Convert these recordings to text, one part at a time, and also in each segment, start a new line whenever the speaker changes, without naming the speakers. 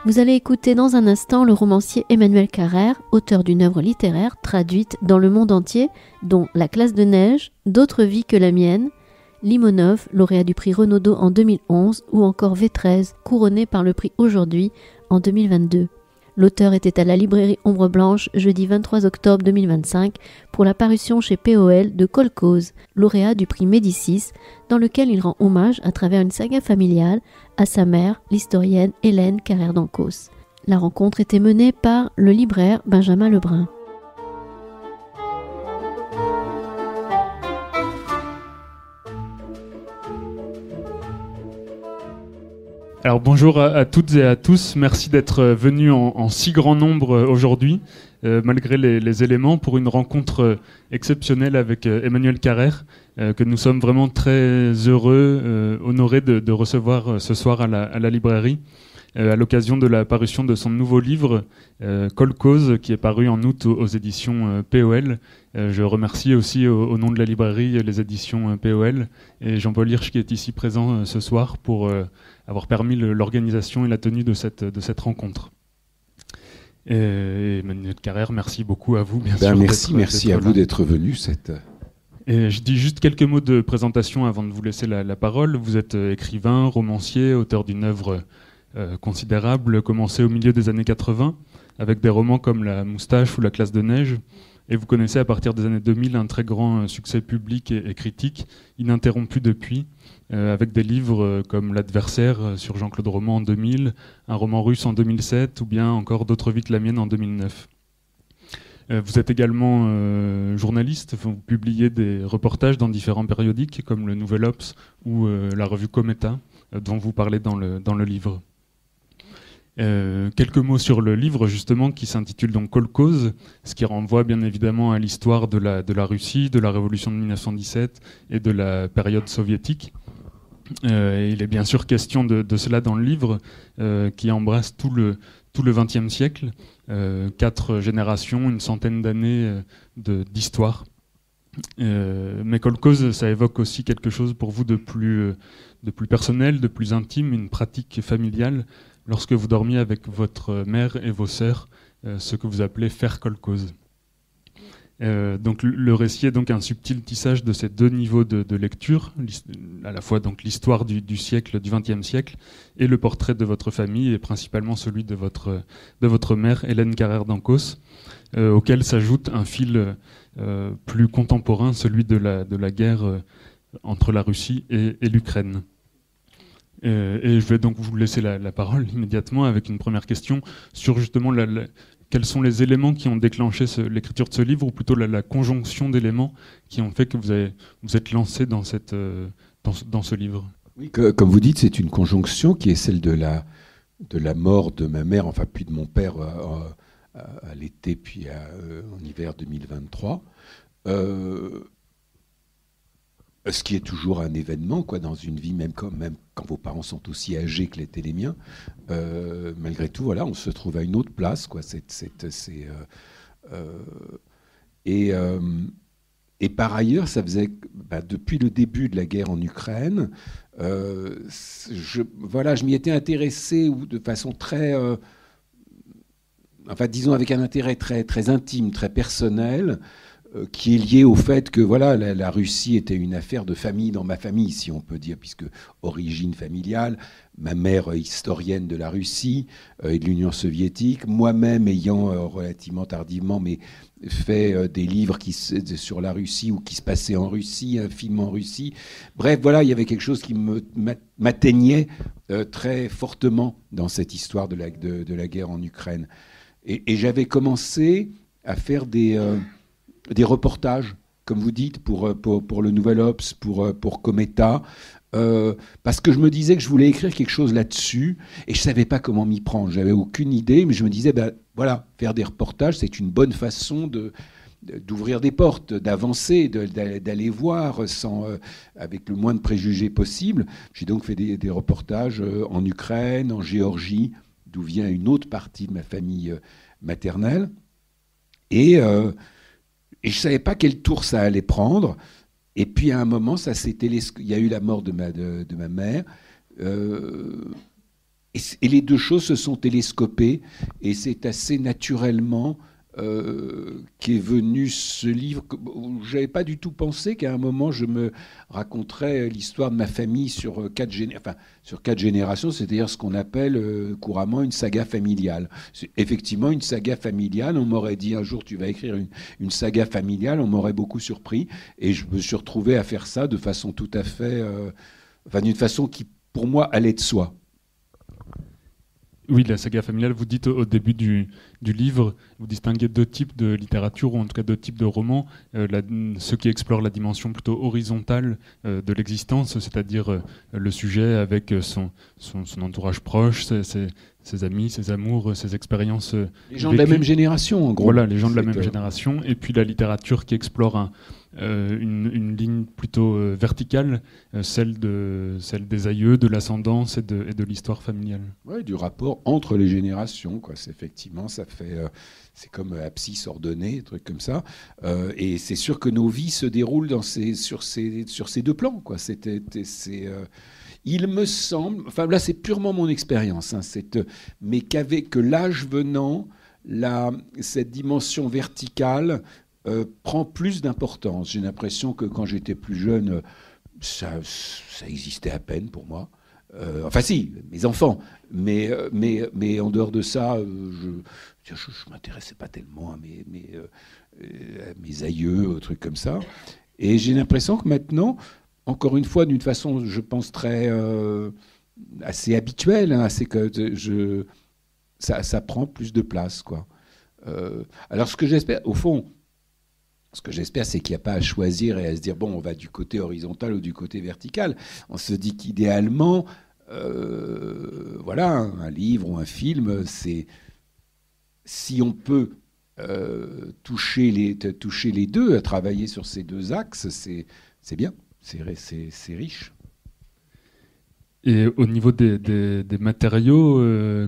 Vous allez écouter dans un instant le romancier Emmanuel Carrère, auteur d'une œuvre littéraire traduite dans le monde entier, dont La classe de neige, D'autres vies que la mienne, Limonov, lauréat du prix Renaudot en 2011, ou encore V13, couronné par le prix Aujourd'hui en 2022. L'auteur était à la librairie Ombre Blanche jeudi 23 octobre 2025 pour la parution chez POL de Kolkhoz, lauréat du prix Médicis, dans lequel il rend hommage à travers une saga familiale à sa mère, l'historienne Hélène Carrère d'Ancos. La rencontre était menée par le libraire Benjamin Lebrun.
Alors bonjour à toutes et à tous, merci d'être venus en si grand nombre aujourd'hui, malgré les éléments, pour une rencontre exceptionnelle avec Emmanuel Carrère, que nous sommes vraiment très heureux, honorés de recevoir ce soir à la librairie, à l'occasion de la parution de son nouveau livre, Kolkhoz, qui est paru en août aux éditions POL. Je remercie aussi au nom de la librairie les éditions POL et Jean-Paul Hirsch qui est ici présent ce soir pour avoir permis l'organisation et la tenue de cette rencontre. Et Emmanuel Carrère, merci beaucoup à vous. Bien sûr,
merci à vous d'être venu.
Et je dis juste quelques mots de présentation avant de vous laisser la parole. Vous êtes écrivain, romancier, auteur d'une œuvre considérable, commencée au milieu des années 80, avec des romans comme La Moustache ou La classe de neige. Et vous connaissez à partir des années 2000 un très grand succès public et critique, ininterrompu depuis, avec des livres comme L'Adversaire sur Jean-Claude Roman en 2000, un roman russe en 2007, ou bien encore D'autres vies que la mienne en 2009. Vous êtes également journaliste, vous publiez des reportages dans différents périodiques, comme le Nouvel Obs ou la revue Cometa, dont vous parlez dans le livre. Quelques mots sur le livre justement qui s'intitule donc Kolkhoz, ce qui renvoie bien évidemment à l'histoire de la Russie, de la révolution de 1917 et de la période soviétique. Il est bien sûr question de cela dans le livre qui embrasse tout le XXe siècle, 4 générations, une centaine d'années d'histoire. Mais Kolkhoz, ça évoque aussi quelque chose pour vous de plus personnel, de plus intime, une pratique familiale, lorsque vous dormiez avec votre mère et vos sœurs, ce que vous appelez faire kolkhoz. Donc le récit est donc un subtil tissage de ces deux niveaux de lecture, à la fois donc l'histoire du siècle, du XXe siècle, et le portrait de votre famille, et principalement celui de votre mère, Hélène Carrère d'Ancos, auquel s'ajoute un fil plus contemporain, celui de la guerre entre la Russie et l'Ukraine. Et je vais donc vous laisser la parole immédiatement avec une première question sur justement quels sont les éléments qui ont déclenché l'écriture de ce livre, ou plutôt la conjonction d'éléments qui ont fait que vous êtes lancé dans ce livre.
Oui, comme vous dites, c'est une conjonction qui est celle de la mort de ma mère, enfin puis de mon père à l'été puis en hiver 2023. Ce qui est toujours un événement dans une vie, même quand vos parents sont aussi âgés que l'étaient les miens. Malgré tout, voilà, on se trouve à une autre place. Et par ailleurs, ça faisait depuis le début de la guerre en Ukraine, je m'y étais intéressé de façon très, disons avec un intérêt très, très intime, très personnel, qui est lié au fait que la Russie était une affaire de famille dans ma famille, si on peut dire, puisque origine familiale, ma mère historienne de la Russie et de l'Union soviétique, moi-même ayant relativement tardivement fait des livres sur la Russie ou qui se passaient en Russie, un film en Russie. Bref, il y avait quelque chose qui m'atteignait très fortement dans cette histoire de la guerre en Ukraine. Et j'avais commencé à faire des reportages, comme vous dites, pour le Nouvel Obs, pour Cometa, parce que je me disais que je voulais écrire quelque chose là-dessus, et je ne savais pas comment m'y prendre. J'avais aucune idée, mais je me disais, faire des reportages, c'est une bonne façon d'ouvrir des portes, d'avancer, d'aller voir avec le moins de préjugés possible. J'ai donc fait des reportages en Ukraine, en Géorgie, d'où vient une autre partie de ma famille maternelle, et je ne savais pas quel tour ça allait prendre. Et puis à un moment, il y a eu la mort de ma mère. et les deux choses se sont télescopées, et c'est assez naturellement qu'est venu ce livre où je n'avais pas du tout pensé qu'à un moment je me raconterais l'histoire de ma famille sur sur 4 générations, c'est-à-dire ce qu'on appelle couramment une saga familiale. C'est effectivement une saga familiale. On m'aurait dit un jour tu vas écrire une saga familiale, on m'aurait beaucoup surpris, et je me suis retrouvé à faire ça de façon tout à fait, d'une façon qui pour moi allait de soi.
Oui, la saga familiale, vous dites au début du livre, vous distinguez 2 types de littérature, ou en tout cas 2 types de romans. Ceux qui explorent la dimension plutôt horizontale de l'existence, c'est-à-dire le sujet avec son entourage proche, ses amis, ses amours, ses expériences
les gens vécues. De la même génération, en gros.
Voilà, les gens de la même génération. Et puis la littérature qui explore une ligne plutôt verticale, celle des aïeux, de l'ascendance et de l'histoire familiale.
Oui, du rapport entre les générations, quoi. Effectivement, ça fait, c'est comme abscisse ordonnée, des trucs comme ça. Et c'est sûr que nos vies se déroulent sur ces 2 plans, quoi. Il me semble, enfin là c'est purement mon expérience, hein, mais que l'âge venant, cette dimension verticale prend plus d'importance. J'ai l'impression que quand j'étais plus jeune, ça existait à peine pour moi. Enfin si, mes enfants, mais en dehors de ça, je m'intéressais pas tellement à mes aïeux, trucs comme ça. Et j'ai l'impression que maintenant, encore une fois, d'une façon, je pense assez habituelle, hein, c'est que ça prend plus de place, quoi. Alors ce que j'espère, au fond, c'est qu'il n'y a pas à choisir et à se dire, bon, on va du côté horizontal ou du côté vertical. On se dit qu'idéalement, voilà, un livre ou un film, c'est si on peut toucher les deux, travailler sur ces 2 axes, c'est bien, c'est riche.
Et au niveau des matériaux,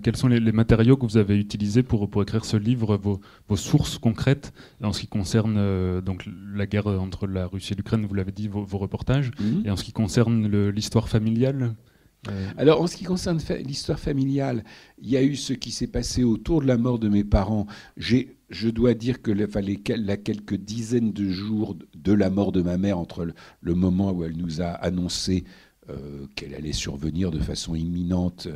quels sont les matériaux que vous avez utilisés pour écrire ce livre, vos sources concrètes en ce qui concerne donc la guerre entre la Russie et l'Ukraine, vous l'avez dit, vos reportages, et en ce qui concerne l'histoire familiale
Alors, en ce qui concerne l'histoire familiale, il y a eu ce qui s'est passé autour de la mort de mes parents. Je dois dire que la quelques dizaines de jours de la mort de ma mère, entre le moment où elle nous a annoncé qu'elle allait survenir de façon imminente,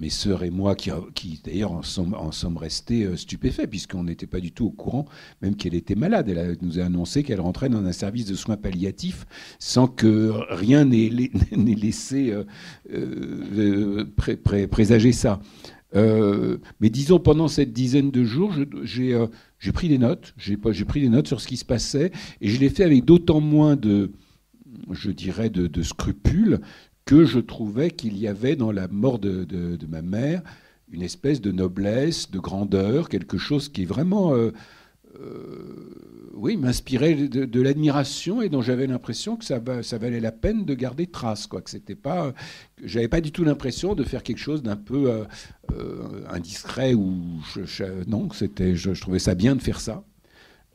mes sœurs et moi, qui d'ailleurs en sommes restés stupéfaits, puisqu'on n'était pas du tout au courant, même qu'elle était malade. Elle nous a annoncé qu'elle rentrait dans un service de soins palliatifs sans que rien n'ait laissé présager ça. Mais disons, pendant cette dizaine de jours, j'ai pris des notes. J'ai pris des notes sur ce qui se passait, et je l'ai fait avec d'autant moins de scrupules que je trouvais qu'il y avait dans la mort de ma mère une espèce de noblesse, de grandeur, quelque chose qui vraiment m'inspirait de l'admiration, et dont j'avais l'impression que ça valait la peine de garder trace, quoi. Que j'avais pas du tout l'impression de faire quelque chose d'un peu indiscret, non, je trouvais ça bien de faire ça.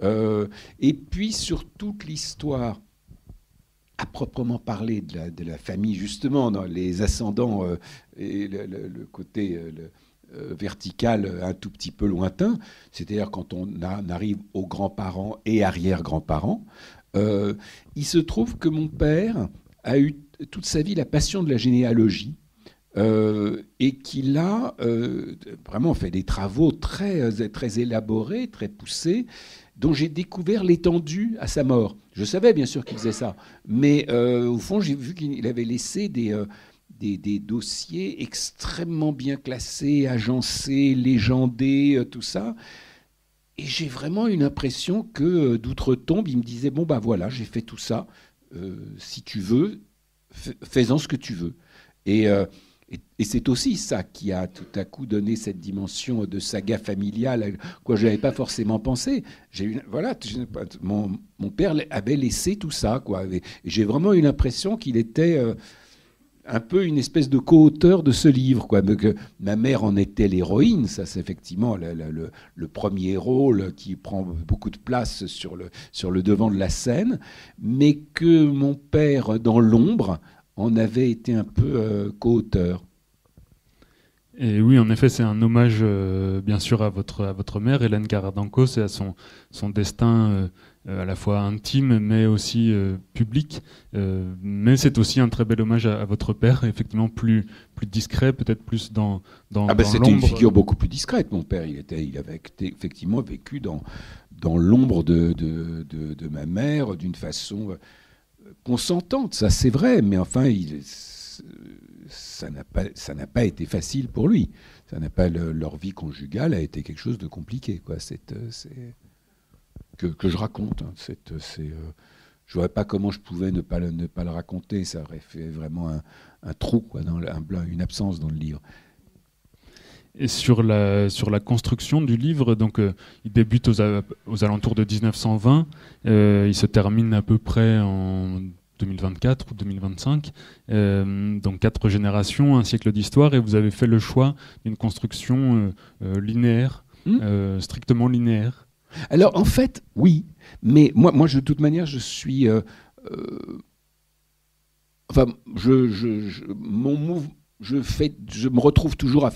Et puis sur toute l'histoire à proprement parler de la famille, justement, dans les ascendants et le côté vertical un tout petit peu lointain, c'est-à-dire quand on arrive aux grands-parents et arrière-grands-parents, il se trouve que mon père a eu toute sa vie la passion de la généalogie, et qu'il a vraiment fait des travaux très, très élaborés, très poussés, dont j'ai découvert l'étendue à sa mort. Je savais bien sûr qu'il faisait ça, mais au fond, j'ai vu qu'il avait laissé des dossiers extrêmement bien classés, agencés, légendés, tout ça. Et j'ai vraiment une impression que d'outre-tombe, il me disait, bon, ben voilà, j'ai fait tout ça, si tu veux, fais-en ce que tu veux. Et c'est aussi ça qui a tout à coup donné cette dimension de saga familiale, à quoi je n'avais pas forcément pensé. Mon père avait laissé tout ça, quoi. Et j'ai vraiment eu l'impression qu'il était un peu une espèce de co-auteur de ce livre, quoi. Que ma mère en était l'héroïne, ça c'est effectivement le premier rôle qui prend beaucoup de place sur le devant de la scène, mais que mon père, dans l'ombre, en avait été un peu co-auteur.
Et oui, en effet, c'est un hommage, bien sûr, à votre mère, Hélène Carrère-Dancos, et à son destin à la fois intime, mais aussi public. Mais c'est aussi un très bel hommage à votre père, effectivement plus discret, peut-être plus dans
C'était une
l'ombre.
figure beaucoup plus discrète, mon père. Il avait effectivement vécu dans l'ombre de ma mère d'une façon consentante, ça c'est vrai, mais enfin, ça n'a pas été facile pour lui. Leur vie conjugale a été quelque chose de compliqué, quoi. Que je raconte. Hein. Je ne voyais pas comment je pouvais ne pas le raconter. Ça aurait fait vraiment un trou, quoi, une absence dans le livre.
Et sur la construction du livre, donc il débute aux alentours de 1920, il se termine à peu près en 2024 ou 2025, donc 4 générations, un siècle d'histoire, et vous avez fait le choix d'une construction linéaire, strictement linéaire.
Alors en fait, oui, mais moi de toute manière, je suis... je me retrouve toujours à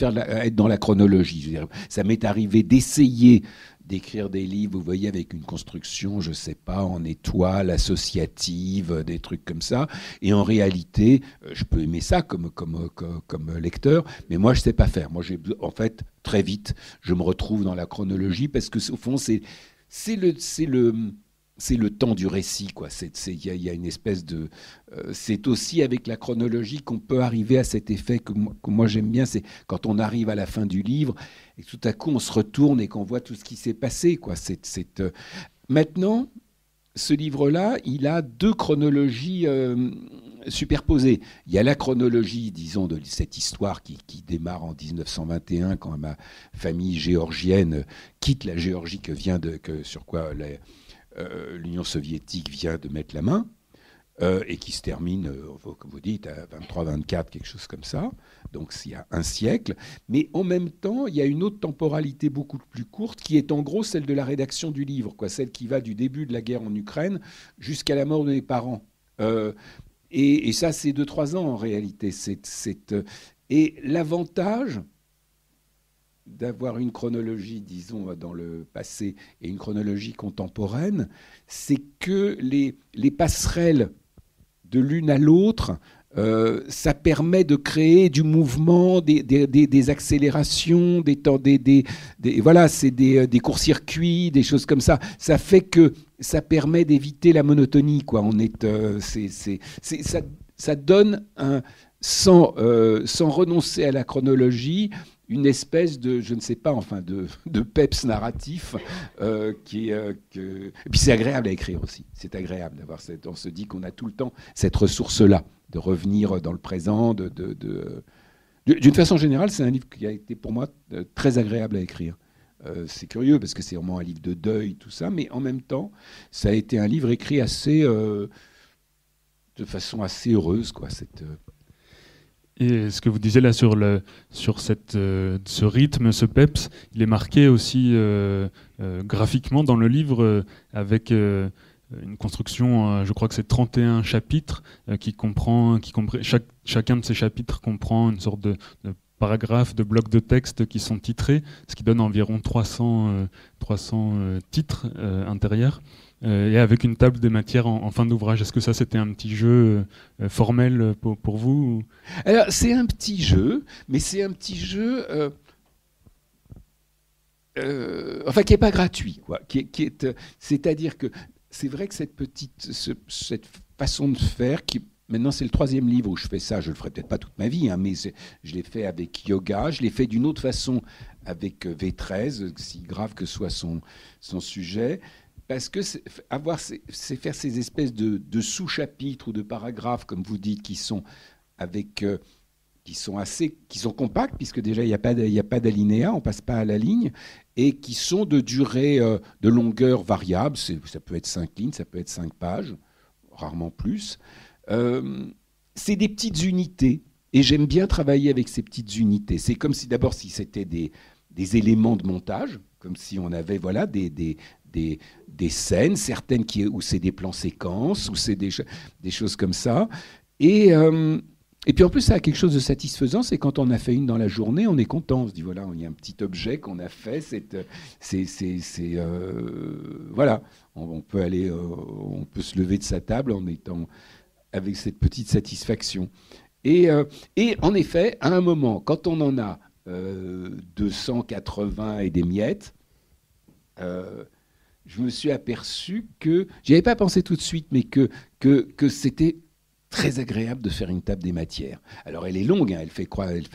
être dans la chronologie. Je veux dire, ça m'est arrivé d'essayer d'écrire des livres, vous voyez, avec une construction, je ne sais pas, en étoile, associative, des trucs comme ça. Et en réalité, je peux aimer ça comme lecteur, mais moi, je ne sais pas faire. Moi, en fait, très vite, je me retrouve dans la chronologie parce que, au fond, c'est le temps du récit, quoi. Il y a une espèce de... c'est aussi avec la chronologie qu'on peut arriver à cet effet que moi j'aime bien, c'est quand on arrive à la fin du livre et tout à coup on se retourne et qu'on voit tout ce qui s'est passé, quoi. Maintenant, ce livre-là, il a 2 chronologies superposées. Il y a la chronologie, disons, de cette histoire qui démarre en 1921, quand ma famille géorgienne quitte la Géorgie sur quoi... l'Union soviétique vient de mettre la main et qui se termine, comme vous dites, à 23-24, quelque chose comme ça. Donc il y a un siècle. Mais en même temps, il y a une autre temporalité beaucoup plus courte qui est en gros celle de la rédaction du livre, quoi, celle qui va du début de la guerre en Ukraine jusqu'à la mort de mes parents. Et ça, c'est 2-3 ans en réalité. Et l'avantage d'avoir une chronologie, disons, dans le passé et une chronologie contemporaine, c'est que les passerelles de l'une à l'autre, ça permet de créer du mouvement, des accélérations, voilà, c'est des courts-circuits, des choses comme ça. Ça fait que ça permet d'éviter la monotonie, quoi. Ça donne sans renoncer à la chronologie, une espèce de, je ne sais pas, enfin, de peps narratif et puis c'est agréable à écrire aussi. C'est agréable d'avoir on se dit qu'on a tout le temps cette ressource-là, de revenir dans le présent. D'une façon générale, c'est un livre qui a été pour moi très agréable à écrire. C'est curieux parce que c'est vraiment un livre de deuil, tout ça, mais en même temps, ça a été un livre écrit de façon assez heureuse, quoi.
Et ce que vous disiez là sur ce rythme, ce peps, il est marqué aussi graphiquement dans le livre avec une construction, je crois que c'est 31 chapitres, chacun de ces chapitres comprend une sorte de paragraphes, de blocs de texte qui sont titrés, ce qui donne environ 300 titres intérieurs. Et avec une table des matières en fin d'ouvrage. Est-ce que ça, c'était un petit jeu formel pour vous ?
Alors, c'est un petit jeu, mais c'est un petit jeu qui n'est pas gratuit, quoi. C'est-à-dire que c'est vrai que cette façon de faire, maintenant c'est le 3e livre où je fais ça, je ne le ferai peut-être pas toute ma vie, hein, mais je l'ai fait avec yoga, je l'ai fait d'une autre façon avec V13, si grave que soit son sujet. Parce que c'est faire ces espèces de sous-chapitres ou de paragraphes, comme vous dites, qui sont compacts, puisque déjà il n'y a pas d'alinéa, on ne passe pas à la ligne, et qui sont de durée, de longueur variable. Ça peut être 5 lignes, ça peut être 5 pages, rarement plus. C'est des petites unités, et j'aime bien travailler avec ces petites unités. C'est comme si c'était des éléments de montage, comme si on avait des scènes, certaines où c'est des plans séquences, où c'est des choses comme ça. Et Et puis en plus, ça a quelque chose de satisfaisant, c'est quand on a fait une dans la journée, on est content. On se dit, voilà, il y a un petit objet qu'on a fait, voilà, on peut aller, on peut se lever de sa table en étant avec cette petite satisfaction. Et en effet, à un moment, quand on en a 280 et des miettes, je me suis aperçu que, j'y avais pas pensé tout de suite, mais que c'était très agréable de faire une table des matières. Alors elle est longue, hein, elle fait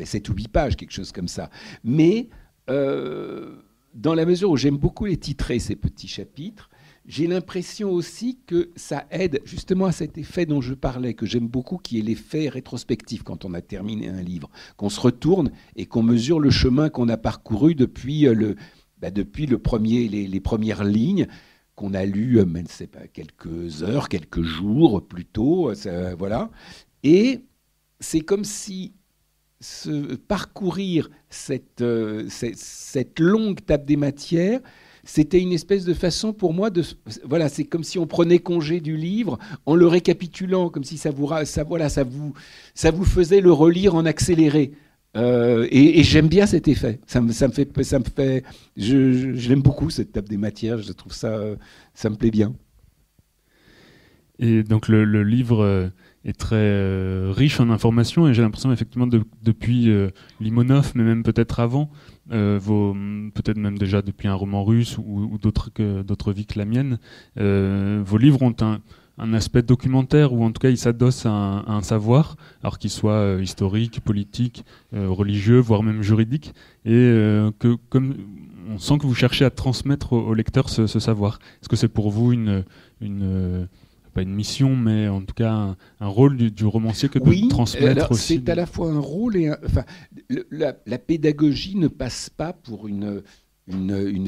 7 ou 8 pages, quelque chose comme ça. Mais dans la mesure où j'aime beaucoup les titrer, ces petits chapitres, j'ai l'impression aussi que ça aide justement à cet effet dont je parlais, que j'aime beaucoup, qui est l'effet rétrospectif quand on a terminé un livre, qu'on se retourne et qu'on mesure le chemin qu'on a parcouru depuis les premières lignes, qu'on a lu, c'est pas, quelques heures, quelques jours plus tôt, voilà. Et c'est comme si parcourir cette longue table des matières, c'était une espèce de façon pour moi de... Voilà, c'est comme si on prenait congé du livre en le récapitulant, comme si ça vous faisait le relire en accéléré. Et j'aime bien cet effet. Je l'aime beaucoup, cette table des matières. Je trouve ça me plaît bien.
Et donc le livre est très riche en informations, et j'ai l'impression effectivement depuis Limonov, mais même peut-être avant, peut-être même déjà depuis un roman russe ou d'autres vies que la mienne, vos livres ont un aspect documentaire, ou en tout cas il s'adosse à un savoir, alors qu'il soit historique, politique, religieux, voire même juridique, et comme on sent que vous cherchez à transmettre au lecteur ce savoir. Est-ce que c'est pour vous pas une mission, mais en tout cas un rôle du romancier que de transmettre aussi?
C'est à la fois un rôle et la pédagogie ne passe pas pour une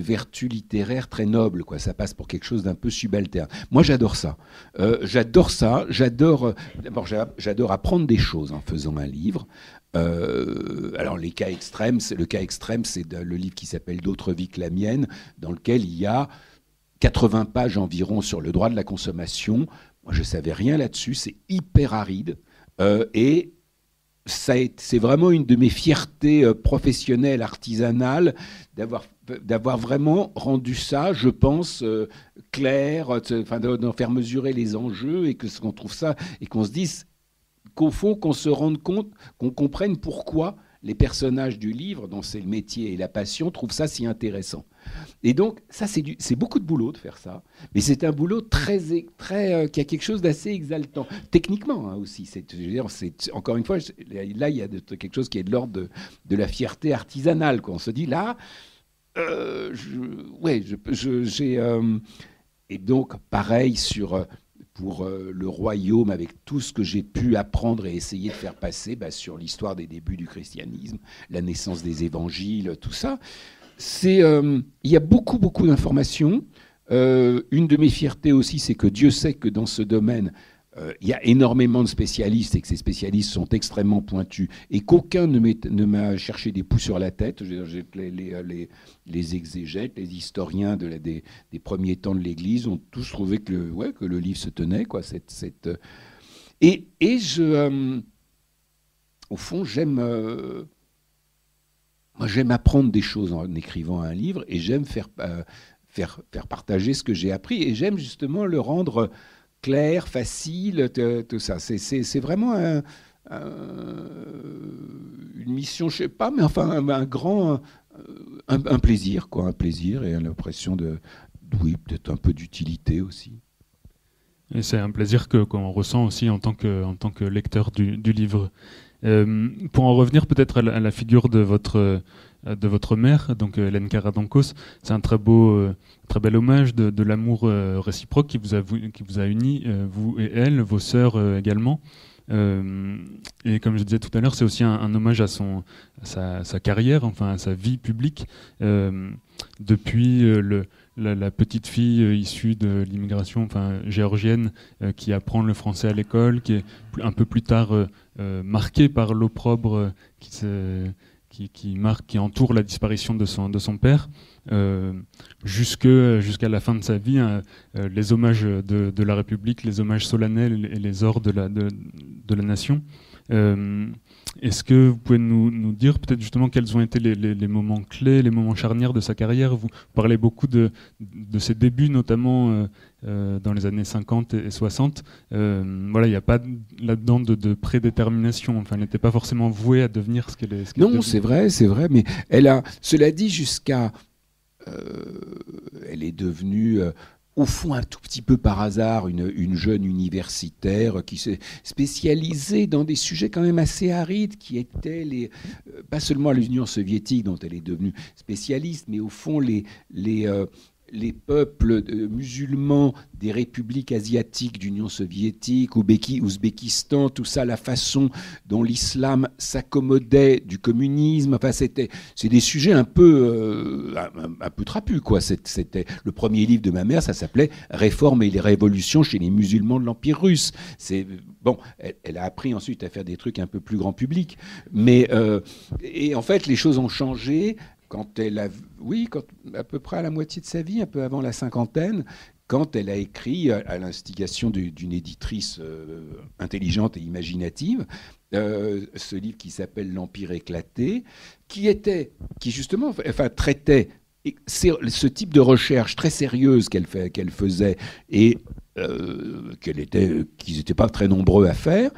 vertu littéraire très noble, quoi. Ça passe pour quelque chose d'un peu subalterne. Moi, j'adore ça. D'abord, j'adore apprendre des choses en faisant un livre. Alors, le cas extrême, c'est le livre qui s'appelle D'autres vies que la mienne, dans lequel il y a 80 pages environ sur le droit de la consommation. Moi, je ne savais rien là-dessus. C'est hyper aride. Et c'est vraiment une de mes fiertés professionnelles, artisanales, d'avoir vraiment rendu ça, je pense, clair, d'en faire mesurer les enjeux, et qu'on trouve ça, et qu'on se dise qu'au fond, qu'on se rende compte, qu'on comprenne pourquoi les personnages du livre, dont c'est le métier et la passion, trouvent ça si intéressant. Et donc, ça, c'est beaucoup de boulot de faire ça, mais c'est un boulot qui a quelque chose d'assez exaltant, techniquement, hein, aussi. Encore une fois, là, il y a quelque chose qui est de l'ordre de la fierté artisanale, quoi. On se dit, là, et donc, pareil pour le royaume, avec tout ce que j'ai pu apprendre et essayer de faire passer sur l'histoire des débuts du christianisme, la naissance des évangiles, tout ça. Il y a beaucoup, beaucoup d'informations. Une de mes fiertés aussi, c'est que Dieu sait que dans ce domaine, il y a énormément de spécialistes, et que ces spécialistes sont extrêmement pointus, et qu'aucun ne m'a cherché des poux sur la tête. Les exégètes, les historiens des premiers temps de l'Église ont tous trouvé que le livre se tenait, quoi. Au fond, j'aime apprendre des choses en écrivant un livre, et j'aime faire partager ce que j'ai appris, et j'aime justement le rendre clair, facile, tout ça. C'est vraiment une mission, je sais pas, mais enfin un plaisir, quoi, un plaisir, et l'impression peut-être un peu d'utilité aussi.
Et c'est un plaisir qu'on ressent aussi en tant que lecteur du livre. Pour en revenir peut-être à la figure de votre mère, donc Hélène Karadankos, c'est un très bel hommage de l'amour réciproque qui vous a uni, vous et elle, vos sœurs également. Et comme je disais tout à l'heure, c'est aussi un hommage à sa carrière, enfin à sa vie publique, depuis la petite fille issue de l'immigration, géorgienne, qui apprend le français à l'école, qui est un peu plus tard marquée par l'opprobre qui entoure la disparition de son père, jusqu'à la fin de sa vie, les hommages de la République, les hommages solennels et les ors de la nation. Est-ce que vous pouvez nous dire peut-être justement quels ont été les moments clés, les moments charnières de sa carrière? Vous parlez beaucoup de ses débuts, notamment dans les années 50 et 60. Voilà, il n'y a pas là-dedans de prédétermination. Enfin, elle n'était pas forcément vouée à devenir ce qu'elle est.
Non, c'est vrai, mais elle a, cela dit, jusqu'à... elle est devenue... au fond, un tout petit peu par hasard, une jeune universitaire qui s'est spécialisée dans des sujets quand même assez arides, qui étaient pas seulement l'Union soviétique dont elle est devenue spécialiste, mais au fond les peuples musulmans des républiques asiatiques d'Union soviétique, Ouzbékistan, tout ça, la façon dont l'islam s'accommodait du communisme. Enfin, c'est des sujets un peu trapus, quoi. C'était le premier livre de ma mère, ça s'appelait Réforme et les révolutions chez les musulmans de l'Empire russe. Bon, elle a appris ensuite à faire des trucs un peu plus grand public, mais et en fait, les choses ont changé. Quand à peu près à la moitié de sa vie, un peu avant la cinquantaine, quand elle a écrit, à l'instigation d'une éditrice intelligente et imaginative, ce livre qui s'appelle L'Empire éclaté, qui justement, enfin, traitait ce type de recherche très sérieuse qu'elle faisait et qu'ils n'étaient pas très nombreux à faire,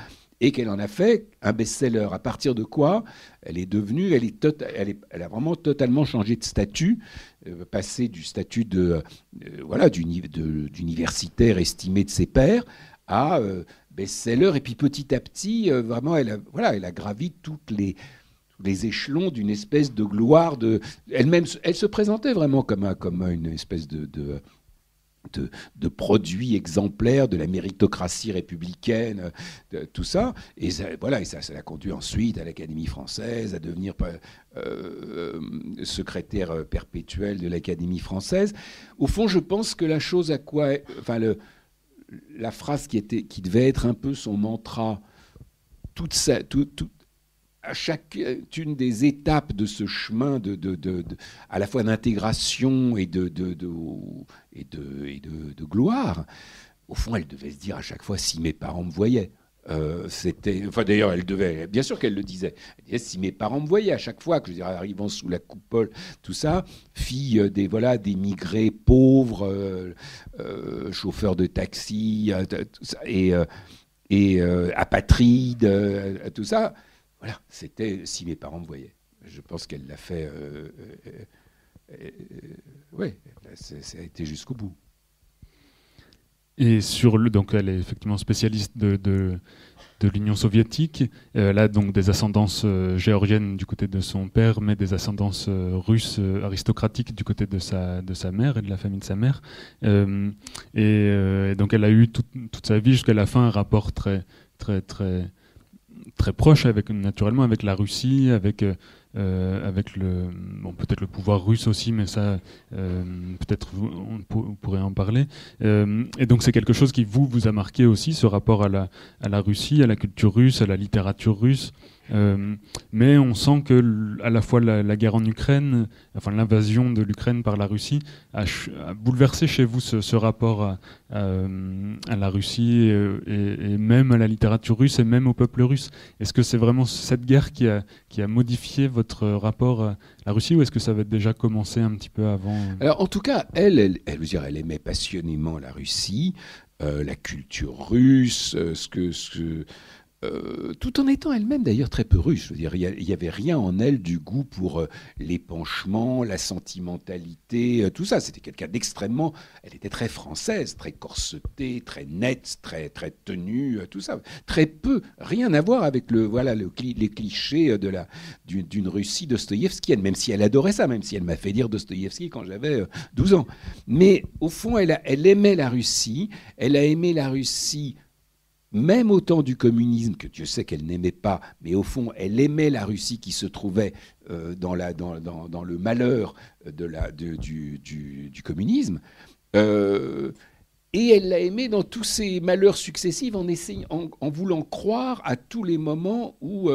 et qu'elle en a fait un best-seller. À partir de quoi elle a vraiment totalement changé de statut, passé du statut d'universitaire estimé de ses pairs à best-seller. Et puis petit à petit, vraiment, elle a gravi tous les échelons d'une espèce de gloire. Elle se présentait vraiment comme une espèce de produits exemplaires de la méritocratie républicaine, tout ça. Et ça l'a conduit ensuite à l'Académie française, à devenir secrétaire perpétuel de l'Académie française. Au fond, je pense que la chose la phrase qui devait être un peu son mantra, à chacune des étapes de ce chemin à la fois d'intégration et de gloire, au fond, elle devait se dire à chaque fois, si mes parents me voyaient. D'ailleurs, bien sûr qu'elle le disait. Elle disait, si mes parents me voyaient à chaque fois, arrivant sous la coupole, tout ça, fille d'émigrés pauvres, chauffeurs de taxi, tout ça, et apatrides, tout ça. Voilà, c'était si mes parents me voyaient. Je pense qu'elle l'a fait. Oui, ça a été jusqu'au bout.
Et donc elle est effectivement spécialiste de l'Union soviétique. Elle a donc des ascendances géorgiennes du côté de son père, mais des ascendances russes aristocratiques du côté de sa mère et de la famille de sa mère. Et donc elle a eu toute sa vie jusqu'à la fin un rapport très très très très proche naturellement avec la Russie, avec peut-être le pouvoir russe aussi, mais ça peut-être on pourrait en parler. Et donc c'est quelque chose qui vous a marqué aussi, ce rapport à la Russie, à la culture russe, à la littérature russe. Mais on sent que à la fois la guerre en Ukraine, enfin l'invasion de l'Ukraine par la Russie, a bouleversé chez vous ce rapport à la Russie et même à la littérature russe et même au peuple russe. Est-ce que c'est vraiment cette guerre qui a modifié votre rapport à la Russie, ou est-ce que ça avait déjà commencé un petit peu avant?
Alors en tout cas, elle aimait passionnément la Russie, la culture russe, tout en étant elle-même d'ailleurs très peu russe. Je veux dire, il n'y avait rien en elle du goût pour l'épanchement, la sentimentalité, tout ça. C'était quelqu'un d'extrêmement... Elle était très française, très corsetée, très nette, très, très tenue, tout ça. Très peu, rien à voir avec les clichés d'une Russie dostoïevskienne, même si elle adorait ça, même si elle m'a fait lire Dostoïevski quand j'avais 12 ans. Mais au fond, elle aimait la Russie. Elle a aimé la Russie même au temps du communisme, que Dieu sait qu'elle n'aimait pas, mais au fond, elle aimait la Russie qui se trouvait dans le malheur du communisme. Et elle l'a aimé dans tous ses malheurs successifs en voulant croire à tous les moments où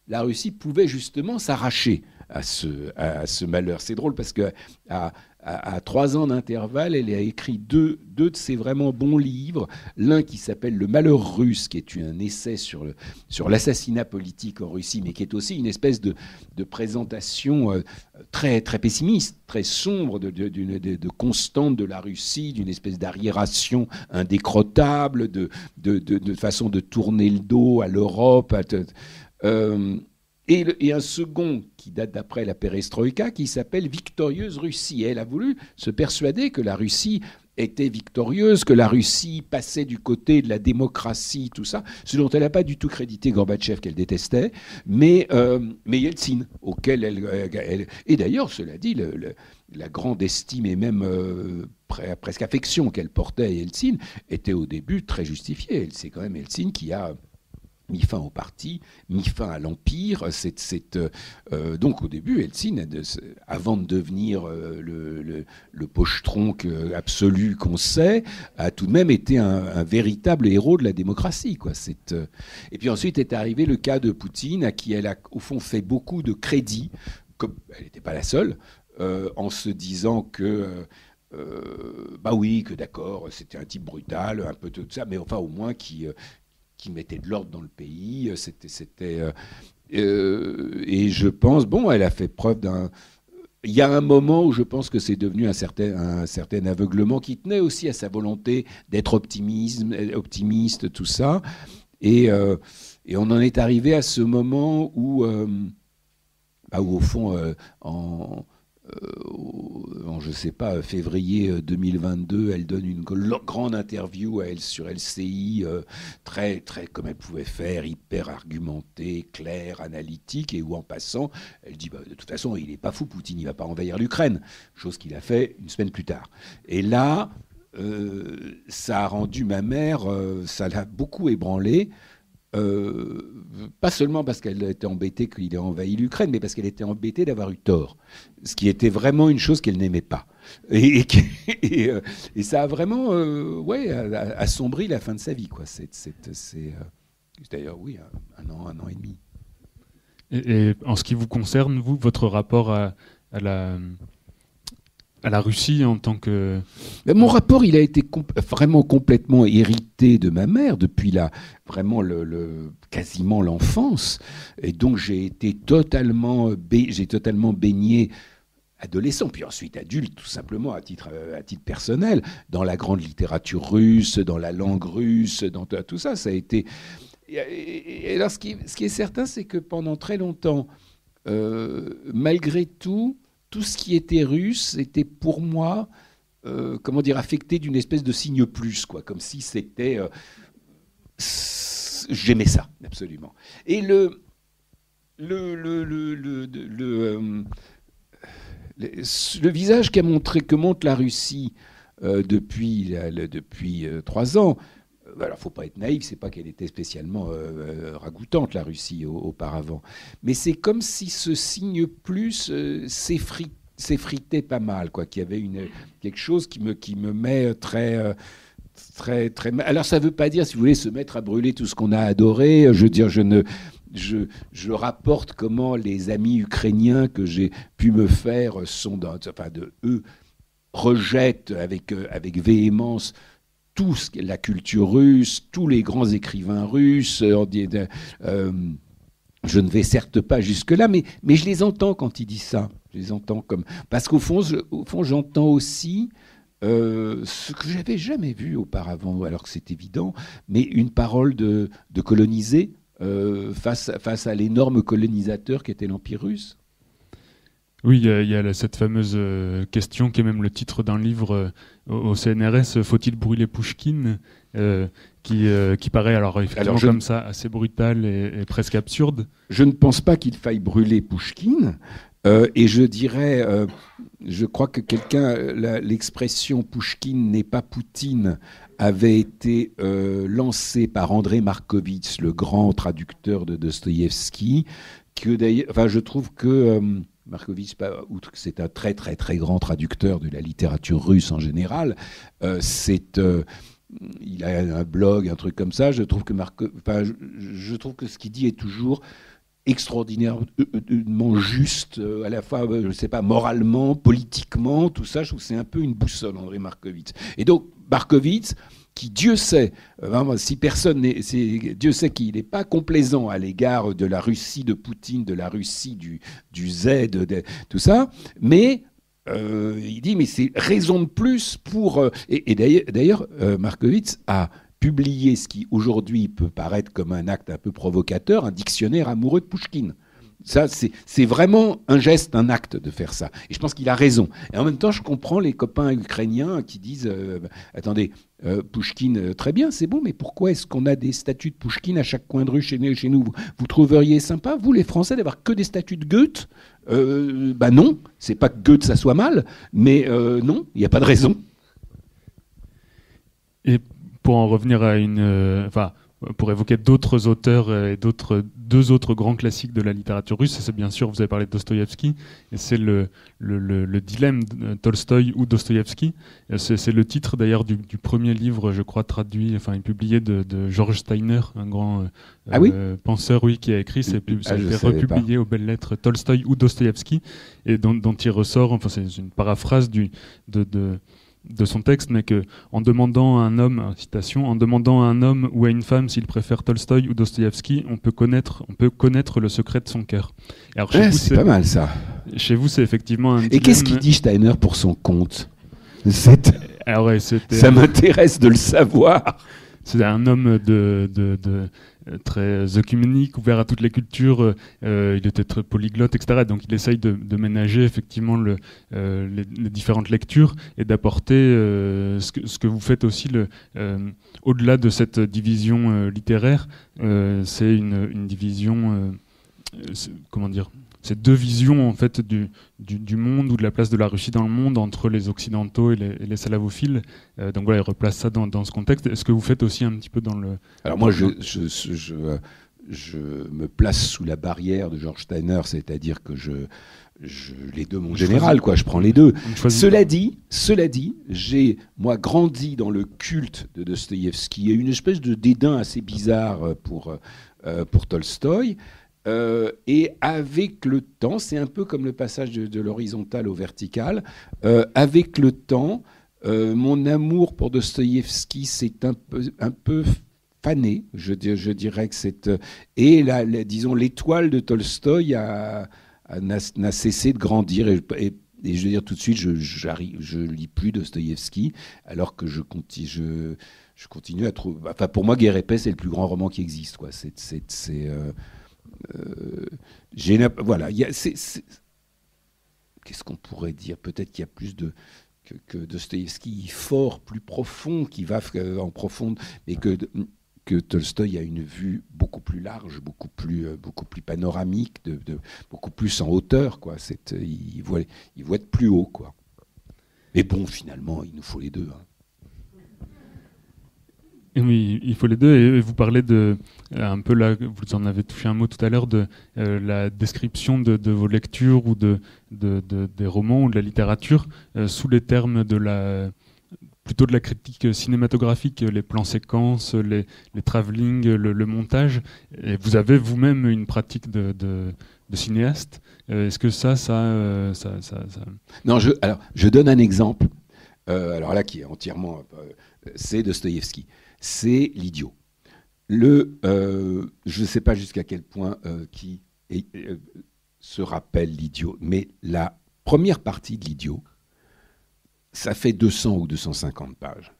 la Russie pouvait justement s'arracher à ce malheur. C'est drôle parce que à à 3 ans d'intervalle, elle a écrit deux de ses vraiment bons livres. L'un qui s'appelle Le Malheur russe, qui est un essai sur l'assassinat politique en Russie, mais qui est aussi une espèce de présentation très, très pessimiste, très sombre de constante de la Russie, d'une espèce d'arriération indécrottable, de façon de tourner le dos à l'Europe. Et un second qui date d'après la perestroïka, qui s'appelle Victorieuse Russie. Et elle a voulu se persuader que la Russie était victorieuse, que la Russie passait du côté de la démocratie, tout ça, ce dont elle n'a pas du tout crédité Gorbatchev, qu'elle détestait, mais Yeltsin, auquel elle... Et d'ailleurs, cela dit, la grande estime et même presque affection qu'elle portait à Yeltsin était au début très justifiée. C'est quand même Yeltsin qui a mis fin au parti, mis fin à l'Empire. Donc au début, Yeltsin, avant de devenir le pochetron absolu qu'on sait, a tout de même été un véritable héros de la démocratie, quoi. Et puis ensuite est arrivé le cas de Poutine, à qui elle a au fond fait beaucoup de crédit, comme elle n'était pas la seule, en se disant que... bah oui, que d'accord, c'était un type brutal, un peu tout ça, mais enfin au moins qui mettait de l'ordre dans le pays. Et je pense, bon, elle a fait preuve d'un... Il y a un moment où je pense que c'est devenu un certain aveuglement qui tenait aussi à sa volonté d'être optimiste, tout ça. Et on en est arrivé à ce moment où au fond, je sais pas, février 2022, elle donne une grande interview sur LCI, très, très comme elle pouvait faire, hyper argumentée, claire, analytique, et où en passant, elle dit de toute façon, il n'est pas fou, Poutine, il va pas envahir l'Ukraine, chose qu'il a fait une semaine plus tard. Et là, ça a rendu ma mère, ça l'a beaucoup ébranlée. Pas seulement parce qu'elle était embêtée qu'il ait envahi l'Ukraine, mais parce qu'elle était embêtée d'avoir eu tort. Ce qui était vraiment une chose qu'elle n'aimait pas. Et ça a vraiment assombri la fin de sa vie, quoi. C'est d'ailleurs, oui, un an et demi.
Et en ce qui vous concerne, vous, votre rapport à la Russie en tant que...
Mon rapport, il a été vraiment complètement hérité de ma mère depuis quasiment l'enfance. Et donc j'ai été totalement baigné adolescent, puis ensuite adulte, tout simplement à titre personnel, dans la grande littérature russe, dans la langue russe, dans tout ça. Ça a été... Et alors ce qui est certain, c'est que pendant très longtemps, malgré tout ce qui était russe était pour moi, affecté d'une espèce de signe plus, quoi, comme si c'était... j'aimais ça, absolument. Et le visage que montre la Russie depuis 3 ans, alors, faut pas être naïf, c'est pas qu'elle était spécialement ragoûtante, la Russie, auparavant. Mais c'est comme si ce signe plus s'effritait pas mal, quoi, qu'il y avait quelque chose qui me met très, très, très mal. Alors, ça veut pas dire, si vous voulez, se mettre à brûler tout ce qu'on a adoré. Je veux dire, je rapporte comment les amis ukrainiens que j'ai pu me faire eux rejettent avec véhémence la culture russe, tous les grands écrivains russes. Je ne vais certes pas jusque-là, mais je les entends quand ils disent ça. Je les entends parce qu'au fond, j'entends aussi ce que j'avais jamais vu auparavant, alors que c'est évident, mais une parole de colonisé face à l'énorme colonisateur qu'était l'Empire russe.
Oui, il y a cette fameuse question qui est même le titre d'un livre au CNRS, Faut-il brûler Pouchkine, qui paraît alors effectivement comme ça assez brutal et presque absurde.
Je ne pense pas qu'il faille brûler Pouchkine, et je dirais, je crois que l'expression Pouchkine n'est pas Poutine avait été lancée par André Markovitch, le grand traducteur de Dostoïevski, que d'ailleurs, enfin, je trouve que Markovitch, outre que c'est un très très très grand traducteur de la littérature russe en général, il a un blog, un truc comme ça. Je trouve que ce qu'il dit est toujours extraordinairement juste, à la fois, je ne sais pas, moralement, politiquement, tout ça, je trouve que c'est un peu une boussole, André Markovits. Et donc, Markovits, qui, Dieu sait, si personne n'est, Dieu sait qu'il n'est pas complaisant à l'égard de la Russie de Poutine, de la Russie du Z, tout ça, mais il dit, mais c'est raison de plus pour... Et d'ailleurs, Markovits a publié ce qui aujourd'hui peut paraître comme un acte un peu provocateur, un dictionnaire amoureux de Pouchkine. Ça, c'est vraiment un geste, un acte de faire ça. Et je pense qu'il a raison. Et en même temps, je comprends les copains ukrainiens qui disent attendez, Pouchkine, très bien, c'est bon, mais pourquoi est-ce qu'on a des statues de Pouchkine à chaque coin de rue chez nous? Vous trouveriez sympa, vous, les Français, d'avoir que des statues de Goethe? Non, c'est pas que Goethe, ça soit mal, mais non, il n'y a pas de raison.
Et pour en revenir à pour évoquer d'autres auteurs et deux autres grands classiques de la littérature russe, c'est bien sûr, vous avez parlé de Dostoïevski, et c'est le dilemme de Tolstoï ou Dostoïevski. C'est le titre d'ailleurs du premier livre, je crois, traduit, enfin publié de George Steiner, un grand penseur, qui a écrit, ça a été republié aux Belles Lettres, Tolstoï ou Dostoïevski, et dont il ressort, enfin c'est une paraphrase de son texte, mais que en demandant à un homme, citation, en demandant à un homme ou à une femme s'il préfère Tolstoï ou Dostoïevski, on peut connaître le secret de son cœur. Alors chez vous,
c'est pas mal ça.
Chez vous, c'est effectivement un dilemme.
Et qu'est-ce qu'il dit Steiner pour son compte? Ça m'intéresse de le savoir.
C'est un homme très œcuménique, ouvert à toutes les cultures. Il était très polyglotte, etc. Donc il essaye de ménager effectivement les différentes lectures et d'apporter ce que vous faites aussi au-delà de cette division littéraire. C'est une division, comment dire, c'est deux visions en fait du monde ou de la place de la Russie dans le monde entre les occidentaux et les slavophiles. Donc voilà, il replace ça dans ce contexte. Est-ce que vous faites aussi un petit peu dans le...
Alors moi, je me place sous la barrière de George Steiner, c'est-à-dire que les deux, mon général, quoi, je prends les deux. Cela dit, j'ai, moi, grandi dans le culte de Dostoïevski et une espèce de dédain assez bizarre pour Tolstoï. Et avec le temps, c'est un peu comme le passage de l'horizontal au vertical, avec le temps, mon amour pour Dostoïevski s'est un peu fané, je dirais que c'est... Et disons, l'étoile de Tolstoï n'a cessé de grandir, et je veux dire tout de suite, je lis plus Dostoïevski, alors que je continue à trouver... Enfin, pour moi, Guerre et paix, c'est le plus grand roman qui existe, quoi. Voilà, qu'est-ce qu'on pourrait dire? Peut-être qu'il y a plus que Dostoïevski fort, plus profond, qui va en profonde, mais que Tolstoï a une vue beaucoup plus large, beaucoup plus panoramique, beaucoup plus en hauteur, quoi. Il voit de plus haut, quoi. Mais bon, finalement, il nous faut les deux, hein.
Oui, il faut les deux. Et vous parlez un peu là, vous en avez touché un mot tout à l'heure, de la description de vos lectures ou des romans ou de la littérature sous les termes plutôt de la critique cinématographique, les plans séquences, les travelling, le montage. Et vous avez vous-même une pratique de cinéaste. Est-ce que ça...
Non, je donne un exemple. Alors là, qui est entièrement... c'est Dostoïevski. C'est l'idiot. Je ne sais pas jusqu'à quel point qui se rappelle l'idiot, mais la première partie de l'idiot, ça fait 200 ou 250 pages.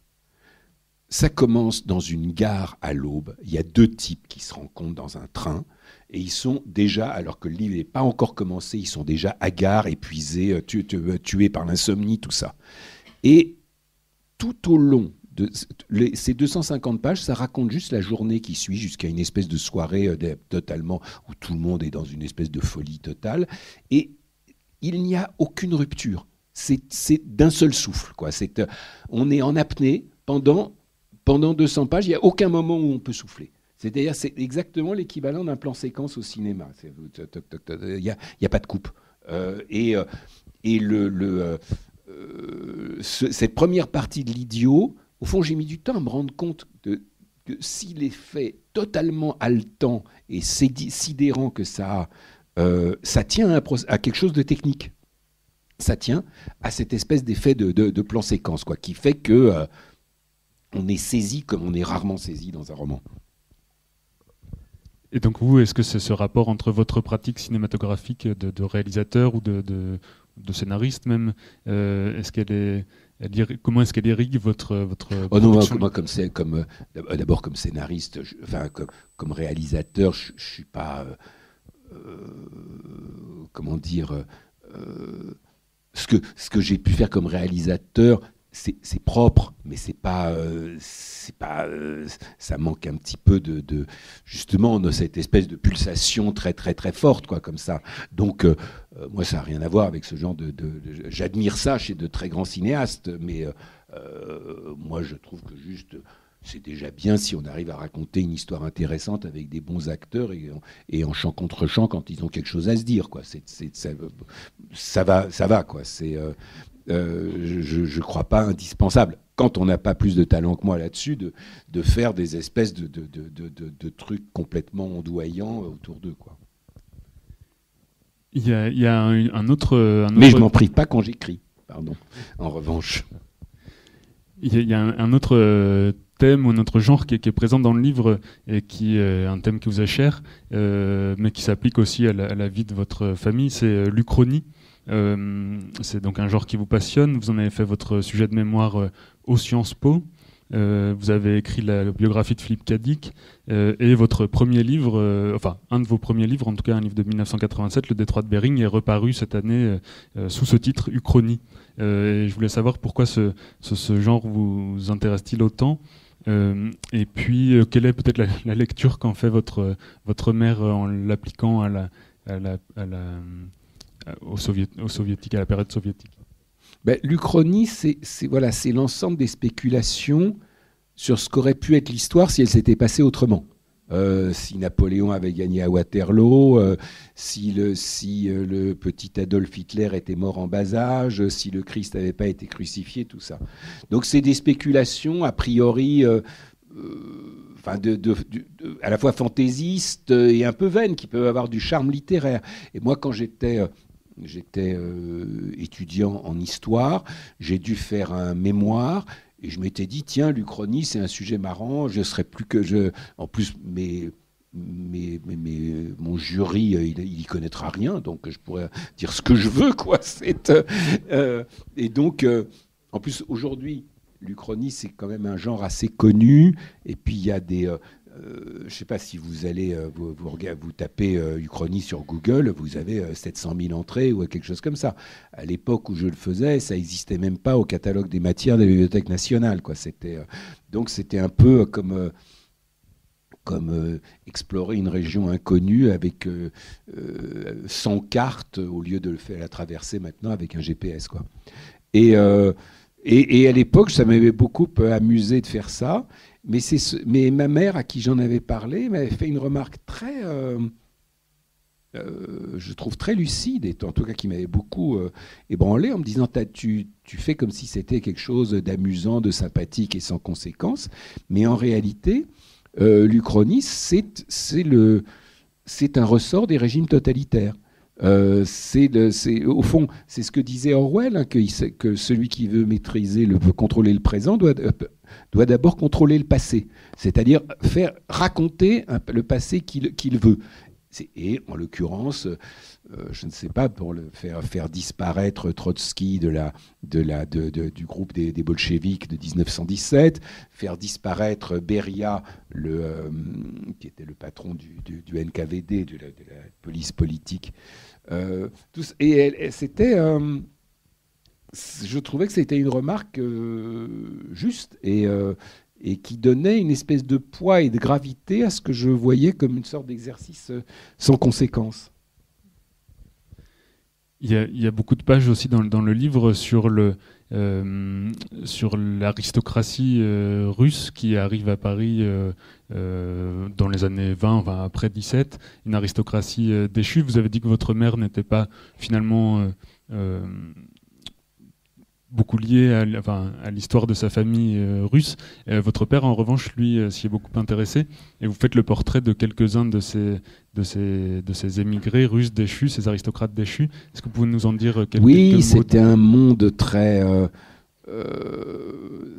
Ça commence dans une gare à l'aube. Il y a deux types qui se rencontrent dans un train et ils sont déjà, alors que le livre n'est pas encore commencé, ils sont déjà hagards, épuisés, tués par l'insomnie, tout ça. Et tout au long ces 250 pages, ça raconte juste la journée qui suit jusqu'à une espèce de soirée totalement où tout le monde est dans une espèce de folie totale. Et il n'y a aucune rupture. C'est d'un seul souffle, quoi. On est en apnée pendant 200 pages. Il n'y a aucun moment où on peut souffler. C'est-à-dire, c'est exactement l'équivalent d'un plan séquence au cinéma. Il n'y a pas de coupe. Cette première partie de l'idiot, au fond, j'ai mis du temps à me rendre compte que si l'effet totalement haletant et sidérant que ça a, ça tient à quelque chose de technique. Ça tient à cette espèce d'effet de plan séquence, quoi, qui fait que on est saisi comme on est rarement saisi dans un roman.
Et donc vous, est-ce que c'est ce rapport entre votre pratique cinématographique de réalisateur ou de scénariste même, comment est-ce qu'elle irrigue votre production?
Moi, d'abord comme scénariste, comme réalisateur, je suis pas, comment dire, ce que j'ai pu faire comme réalisateur, c'est propre, mais c'est pas, ça manque un petit peu justement de cette espèce de pulsation très très très forte, quoi, comme ça. Donc moi, ça n'a rien à voir avec ce genre j'admire ça chez de très grands cinéastes, mais moi, je trouve que juste c'est déjà bien si on arrive à raconter une histoire intéressante avec des bons acteurs et en chant contre chant quand ils ont quelque chose à se dire, quoi. Ça va, quoi. Je crois pas indispensable, quand on n'a pas plus de talent que moi là-dessus, de faire des espèces de trucs complètement ondoyants autour d'eux, quoi.
Il y a un autre...
Mais je m'en prive pas quand j'écris, pardon, en revanche.
Il y a un autre thème ou un autre genre qui est présent dans le livre et qui est un thème qui vous est cher, mais qui s'applique aussi à la vie de votre famille, c'est l'Uchronie. C'est donc un genre qui vous passionne. Vous en avez fait votre sujet de mémoire au Sciences Po. Vous avez écrit la biographie de Philippe Cadic et votre premier livre, enfin un de vos premiers livres, en tout cas un livre de 1987, Le Détroit de Bering, est reparu cette année sous ce titre, Uchronie. Et je voulais savoir pourquoi ce genre vous intéresse-t-il autant, et puis quelle est peut-être la lecture qu'en fait votre mère en l'appliquant aux soviétiques, à la période soviétique.
L'Uchronie, c'est l'ensemble des spéculations sur ce qu'aurait pu être l'histoire si elle s'était passée autrement. Si Napoléon avait gagné à Waterloo, si le petit Adolf Hitler était mort en bas âge, si le Christ n'avait pas été crucifié, tout ça. Donc c'est des spéculations a priori à la fois fantaisistes et un peu vaines, qui peuvent avoir du charme littéraire. Et moi, quand j'étais étudiant en histoire, j'ai dû faire un mémoire et je m'étais dit, tiens, l'Uchronie, c'est un sujet marrant, je serais plus que en plus, mon jury, il y connaîtra rien, donc je pourrais dire ce que je veux, quoi. Et donc, en plus, aujourd'hui, l'Uchronie, c'est quand même un genre assez connu, et puis il y a des... je ne sais pas si vous allez vous tapez Uchronie sur Google, vous avez 700 000 entrées ou quelque chose comme ça. À l'époque où je le faisais, ça n'existait même pas au catalogue des matières de la Bibliothèque nationale, quoi. Donc c'était un peu comme explorer une région inconnue avec 100 cartes au lieu de la traverser maintenant avec un GPS, quoi. Et à l'époque, ça m'avait beaucoup amusé de faire ça. Mais ma mère, à qui j'en avais parlé, m'avait fait une remarque très, je trouve très lucide, et en tout cas qui m'avait beaucoup ébranlé, en me disant tu fais comme si c'était quelque chose d'amusant, de sympathique et sans conséquence, mais en réalité, l'Uchronie, c'est un ressort des régimes totalitaires. Au fond, c'est ce que disait Orwell, hein, que celui qui veut contrôler le présent doit d'abord contrôler le passé, c'est-à-dire raconter le passé qu'il veut. Et en l'occurrence, je ne sais pas, pour faire disparaître Trotsky du groupe des bolcheviks de 1917, faire disparaître Beria, qui était le patron du NKVD, de la police politique. Je trouvais que c'était une remarque juste et qui donnait une espèce de poids et de gravité à ce que je voyais comme une sorte d'exercice sans conséquence.
Il y a beaucoup de pages aussi dans le livre sur l'aristocratie russe qui arrive à Paris dans les années 20, après 17, une aristocratie déchue. Vous avez dit que votre mère n'était pas finalement beaucoup lié à l'histoire de sa famille russe. Votre père, en revanche, lui, s'y est beaucoup intéressé. Et vous faites le portrait de quelques-uns de ces émigrés russes déchus, ces aristocrates déchus. Est-ce que vous pouvez nous en dire quelques mots?
Oui, c'était un monde très...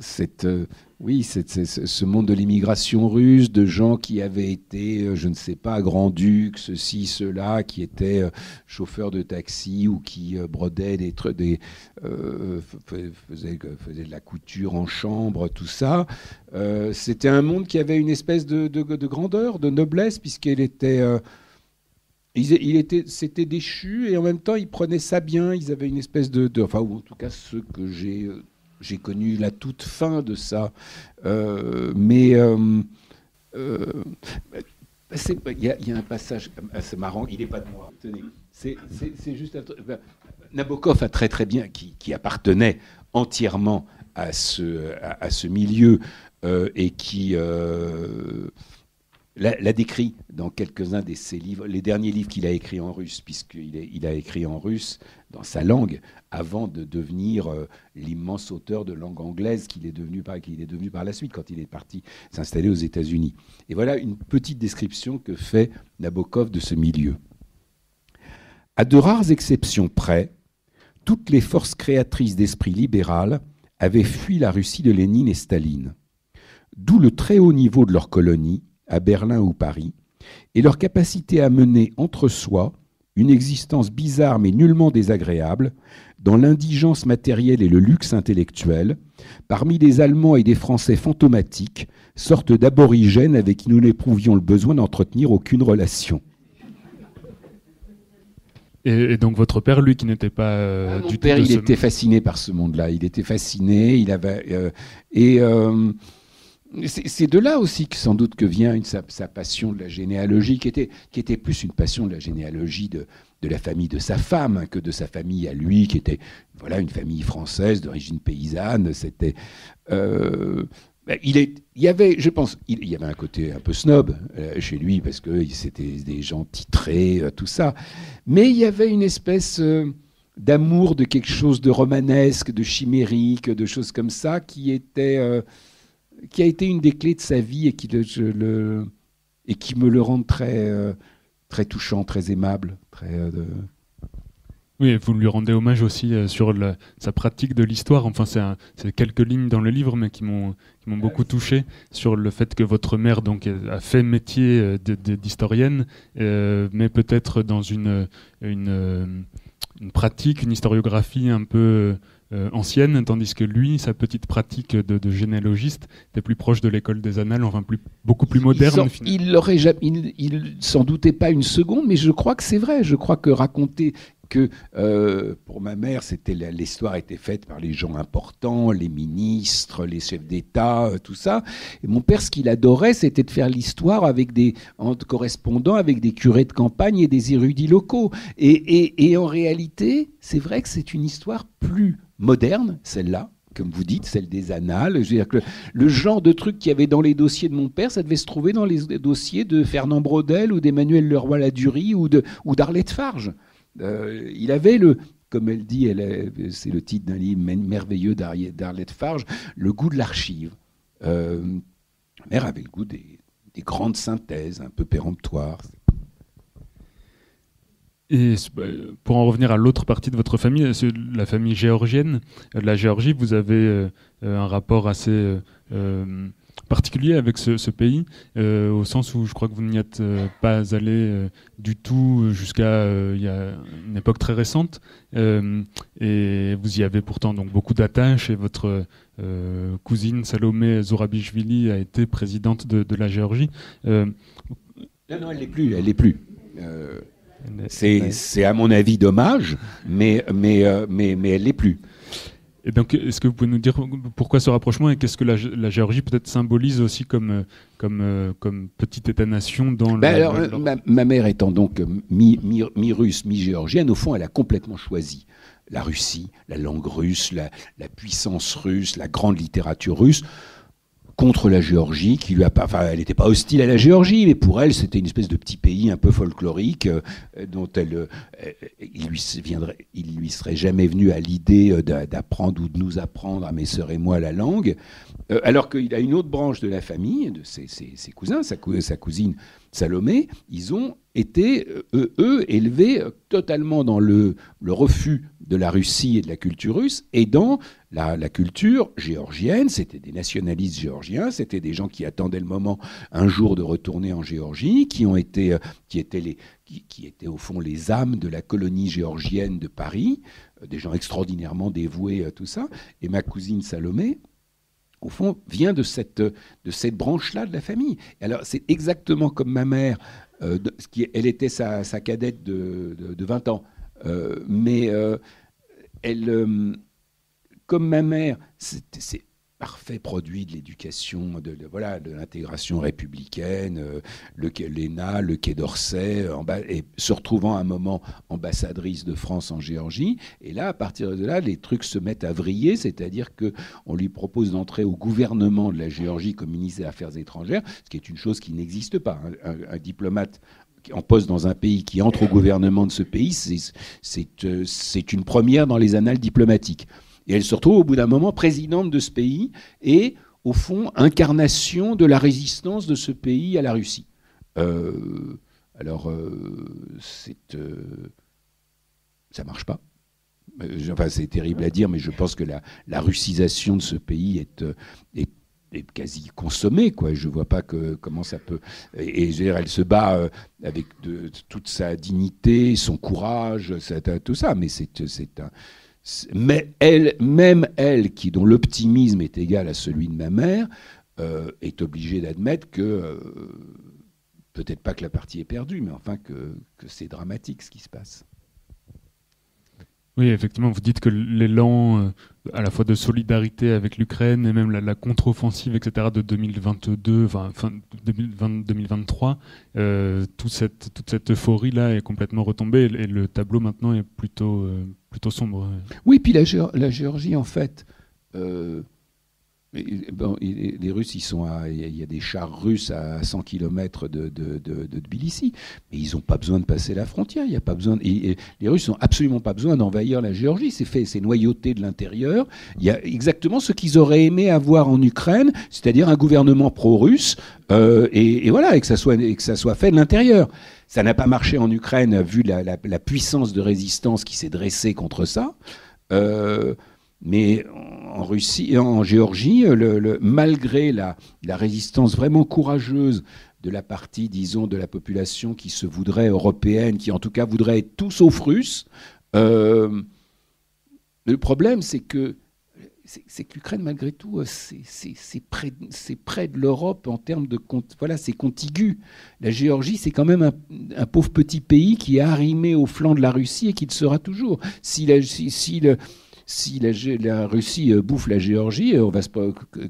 ce monde de l'immigration russe, de gens qui avaient été, je ne sais pas, grands-ducs, ceci, cela, qui étaient chauffeurs de taxi ou qui brodaient faisaient de la couture en chambre, tout ça. C'était un monde qui avait une espèce de grandeur, de noblesse, puisqu'il était... c'était déchu et en même temps ils prenaient ça bien. Ils avaient une espèce enfin, ou en tout cas ceux que j'ai connu la toute fin de ça. Il y a un passage assez marrant. Il n'est pas de moi. Tenez, c'est juste un truc. Nabokov a très très bien, qui appartenait entièrement à ce milieu et qui l'a décrit dans quelques-uns de ses livres, les derniers livres qu'il a écrits en russe, puisqu'il a écrit en russe dans sa langue avant de devenir l'immense auteur de langue anglaise qu'il est devenu par la suite quand il est parti s'installer aux États-Unis. Et voilà une petite description que fait Nabokov de ce milieu. À de rares exceptions près, toutes les forces créatrices d'esprit libéral avaient fui la Russie de Lénine et Staline, d'où le très haut niveau de leurs colonies, à Berlin ou Paris, et leur capacité à mener entre soi une existence bizarre mais nullement désagréable, dans l'indigence matérielle et le luxe intellectuel, parmi des Allemands et des Français fantomatiques, sorte d'aborigènes avec qui nous n'éprouvions le besoin d'entretenir aucune relation.
Et donc votre père, lui, qui n'était pas
mon père, il était fasciné par ce monde-là. Il était fasciné, il avait... c'est de là aussi que sans doute que vient sa passion de la généalogie, qui était plus une passion de la généalogie de la famille de sa femme que de sa famille à lui, qui était une famille française d'origine paysanne. C'était il y avait un côté un peu snob chez lui parce que c'était des gens titrés, tout ça, mais il y avait une espèce d'amour de quelque chose de romanesque, de chimérique, de choses comme ça qui a été une des clés de sa vie et qui me le rend très, très touchant, très aimable.
Oui, vous lui rendez hommage aussi sur sa pratique de l'histoire. Enfin, c'est quelques lignes dans le livre, mais qui m'ont beaucoup touché sur le fait que votre mère donc a fait métier d'historienne, mais peut-être dans une pratique, une historiographie un peu ancienne, tandis que lui, sa petite pratique de généalogiste était plus proche de l'école des annales, enfin beaucoup plus moderne.
Il s'en doutait pas une seconde, mais je crois que c'est vrai. Je crois que raconter que pour ma mère, l'histoire était faite par les gens importants, les ministres, les chefs d'État, tout ça. Et mon père, ce qu'il adorait, c'était de faire l'histoire en correspondant avec des curés de campagne et des érudits locaux. Et en réalité, c'est vrai que c'est une histoire plus moderne, celle-là, comme vous dites, celle des annales. Je veux dire que le genre de truc qu'il y avait dans les dossiers de mon père, ça devait se trouver dans les dossiers de Fernand Braudel ou d'Emmanuel Leroy-Ladurie ou d'Arlette Farge. Il avait comme elle dit, c'est le titre d'un livre merveilleux d'Arlette Farge, le goût de l'archive. Ma mère avait le goût des grandes synthèses, un peu péremptoires.
Et pour en revenir à l'autre partie de votre famille, la famille géorgienne, la Géorgie, vous avez un rapport assez particulier avec ce pays, au sens où je crois que vous n'y êtes pas allé du tout jusqu'à il y a une époque très récente, et vous y avez pourtant donc beaucoup d'attaches, et votre cousine Salomé Zourabichvili a été présidente de la Géorgie.
Non, elle l'est plus. C'est à mon avis dommage, mais elle l'est plus.
Et donc, est-ce que vous pouvez nous dire pourquoi ce rapprochement et qu'est-ce que la Géorgie peut-être symbolise aussi comme petite État-nation dans
ma mère étant donc mi-russe, mi-géorgienne, au fond, elle a complètement choisi la Russie, la langue russe, la puissance russe, la grande littérature russe, contre la Géorgie, qui lui a pas, enfin, elle n'était pas hostile à la Géorgie, mais pour elle, c'était une espèce de petit pays un peu folklorique dont il lui serait jamais venu à l'idée d'apprendre ou de nous apprendre à mes sœurs et moi la langue, alors qu'il a une autre branche de la famille, de ses cousins, sa cousine Salomé, ils ont été, eux, élevés totalement dans le refus de la Russie et de la culture russe, et dans la culture géorgienne. C'était des nationalistes géorgiens, c'était des gens qui attendaient le moment un jour de retourner en Géorgie, qui étaient au fond les âmes de la colonie géorgienne de Paris, des gens extraordinairement dévoués à tout ça. Et ma cousine Salomé, au fond, vient de cette branche-là de la famille. Alors, c'est exactement comme ma mère. Elle était sa cadette de 20 ans. Mais comme ma mère, c'est parfait produit de l'éducation, de l'intégration républicaine, l'ENA, le Quai d'Orsay, et se retrouvant à un moment ambassadrice de France en Géorgie. Et là, à partir de là, les trucs se mettent à vriller, c'est-à-dire qu'on lui propose d'entrer au gouvernement de la Géorgie comme ministre des Affaires étrangères, ce qui est une chose qui n'existe pas. Un diplomate en poste dans un pays qui entre au gouvernement de ce pays, c'est une première dans les annales diplomatiques. Et elle se retrouve au bout d'un moment présidente de ce pays et, au fond, incarnation de la résistance de ce pays à la Russie. Ça marche pas. Enfin, c'est terrible à dire, mais je pense que la russisation de ce pays est quasi consommée, quoi. Je vois pas comment ça peut. Et je veux dire, elle se bat avec toute sa dignité, son courage, tout ça, mais mais même elle, dont l'optimisme est égal à celui de ma mère, est obligée d'admettre que, peut-être pas que la partie est perdue, mais enfin que c'est dramatique ce qui se passe.
Oui, effectivement, vous dites que l'élan à la fois de solidarité avec l'Ukraine et même la contre-offensive, etc., de 2022, fin 2023, toute cette euphorie-là est complètement retombée et le tableau maintenant est plutôt sombre.
Oui, puis la Géorgie, en fait, les Russes, il y a des chars russes à 100 km de Tbilissi, mais ils n'ont pas besoin de passer la frontière. Il y a pas besoin. Les Russes n'ont absolument pas besoin d'envahir la Géorgie. C'est noyauté de l'intérieur. Il y a exactement ce qu'ils auraient aimé avoir en Ukraine, c'est-à-dire un gouvernement pro-russe, et voilà, et que ça soit fait de l'intérieur. Ça n'a pas marché en Ukraine, vu la puissance de résistance qui s'est dressée contre ça. Mais en Russie et en Géorgie, malgré la résistance vraiment courageuse de la partie, disons, de la population qui se voudrait européenne, qui en tout cas voudrait être tout sauf russe, le problème, c'est que l'Ukraine, malgré tout, c'est près de l'Europe en termes de... Voilà, c'est contigu. La Géorgie, c'est quand même un pauvre petit pays qui est arrimé au flanc de la Russie et qui le sera toujours. Si la Russie bouffe la Géorgie,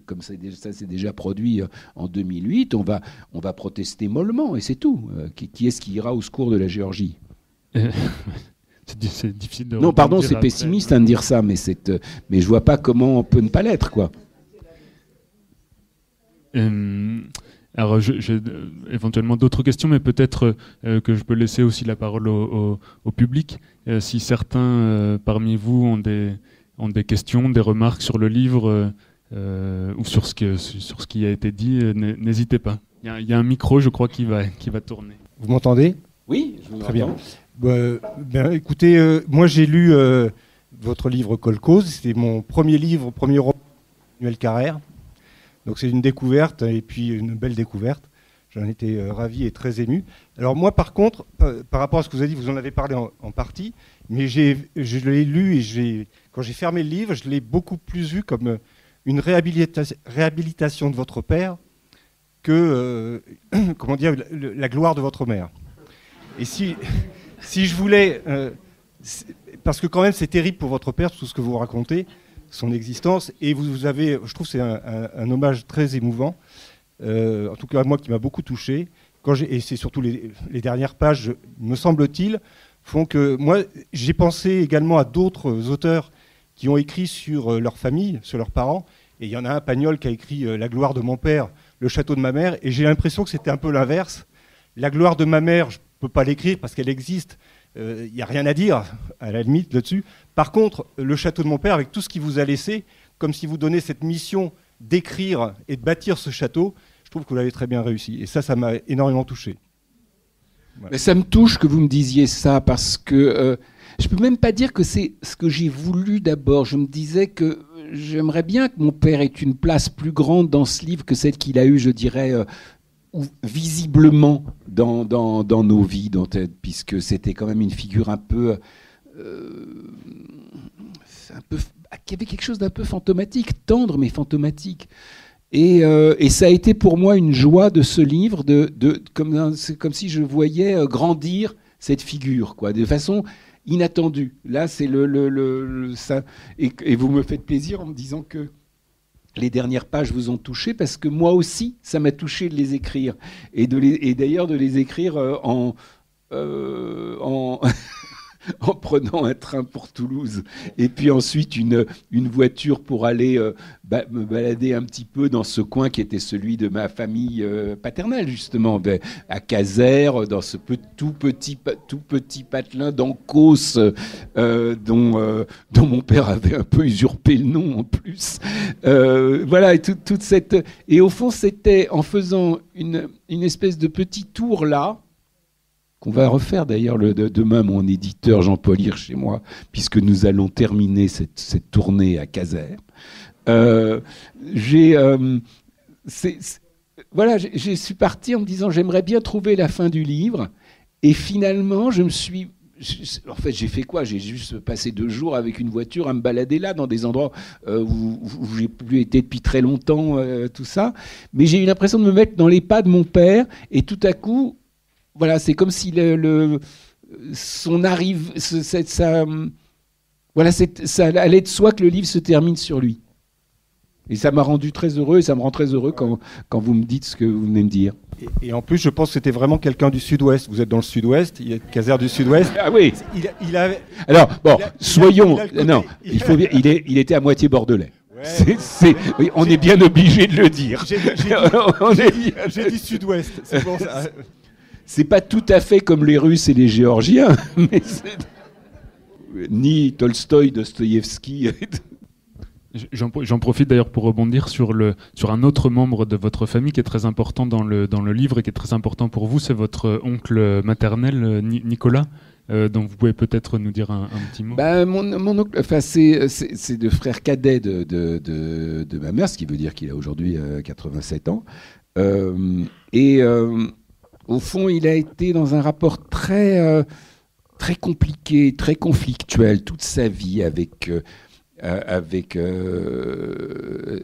comme ça s'est déjà produit en 2008, on va protester mollement, et c'est tout. Qui est-ce qui ira au secours de la Géorgie ?
C'est difficile de...
Non, pardon, c'est pessimiste de dire ça, mais je vois pas comment on peut ne pas l'être, quoi.
Alors, j'ai éventuellement d'autres questions, mais peut-être que je peux laisser aussi la parole au public. Si certains parmi vous ont des questions, des remarques sur le livre ou sur ce qui a été dit, n'hésitez pas. Il y a un micro, je crois, qui va tourner.
Vous m'entendez ?
Oui, je vous
Très bien. Écoutez, moi j'ai lu votre livre Kolkhoz. C'était mon premier roman, Emmanuel Carrère. Donc c'est une découverte, et puis une belle découverte. J'en étais ravi et très ému. Alors moi, par contre, par rapport à ce que vous avez dit, vous en avez parlé en partie, mais je l'ai lu et quand j'ai fermé le livre, je l'ai beaucoup plus vu comme une réhabilitation de votre père que, comment dire, la gloire de votre mère. Et si je voulais... parce que quand même, c'est terrible pour votre père, tout ce que vous racontez, son existence, et vous avez, je trouve que c'est un hommage très émouvant, en tout cas moi qui m'a beaucoup touché, et c'est surtout les dernières pages, me semble-t-il, font que moi j'ai pensé également à d'autres auteurs qui ont écrit sur leur famille, sur leurs parents, Et il y en a un, Pagnol, qui a écrit La gloire de mon père, le château de ma mère. Et j'ai l'impression que c'était un peu l'inverse. La gloire de ma mère, je ne peux pas l'écrire parce qu'elle existe. Il n'y a rien à dire, à la limite, là-dessus. Par contre, le château de mon père, avec tout ce qu'il vous a laissé, comme si vous donnez cette mission d'écrire et de bâtir ce château, je trouve que vous l'avez très bien réussi. Et ça m'a énormément touché.
Voilà. Mais ça me touche que vous me disiez ça, parce que je peux même pas dire que c'est ce que j'ai voulu d'abord. Je me disais que j'aimerais bien que mon père ait une place plus grande dans ce livre que celle qu'il a eue, je dirais, visiblement dans nos vies, puisque c'était quand même une figure un peu qui avait quelque chose d'un peu fantomatique, tendre mais fantomatique. Et ça a été pour moi une joie de ce livre, c'est comme si je voyais grandir cette figure, quoi, de façon inattendue. Là, c'est ça, et vous me faites plaisir en me disant que les dernières pages vous ont touché, parce que moi aussi, ça m'a touché de les écrire, et d'ailleurs de les écrire en prenant un train pour Toulouse, et puis ensuite une voiture pour aller me balader un petit peu dans ce coin qui était celui de ma famille paternelle, justement, à Casères, dans ce tout petit patelin d'Ancos, dont mon père avait un peu usurpé le nom en plus. Voilà, et au fond, c'était en faisant une espèce de petit tour là, qu'on va refaire d'ailleurs demain, mon éditeur Jean-Paul Hirsch chez moi, puisque nous allons terminer cette tournée à Casères. Je suis parti en me disant j'aimerais bien trouver la fin du livre, et finalement en fait, j'ai fait quoi? J'ai juste passé 2 jours avec une voiture à me balader là, dans des endroits où j'ai plus été depuis très longtemps, tout ça. Mais j'ai eu l'impression de me mettre dans les pas de mon père, et tout à coup, voilà, c'est comme si son arrive, ça allait de soi que le livre se termine sur lui. Et ça m'a rendu très heureux, et ça me rend très heureux quand vous me dites ce que vous venez me dire.
Et en plus, je pense que c'était vraiment quelqu'un du Sud-Ouest. Vous êtes dans le Sud-Ouest, il y a Casères du Sud-Ouest.
Ah oui. Alors, bon, soyons... Non, il faut bien, il était à moitié bordelais. Ouais. Oui, on est bien obligé de le dire.
J'ai dit Sud-Ouest, c'est pour ça.
C'est pas tout à fait comme les Russes et les Géorgiens, mais ni Tolstoï, Dostoïevski.
J'en profite d'ailleurs pour rebondir sur un autre membre de votre famille qui est très important dans le livre et qui est très important pour vous, c'est votre oncle maternel, Nicolas, dont vous pouvez peut-être nous dire un petit mot.
Mon oncle, enfin, c'est le frère cadet de ma mère, ce qui veut dire qu'il a aujourd'hui 87 ans. Au fond, il a été dans un rapport très compliqué, très conflictuel toute sa vie avec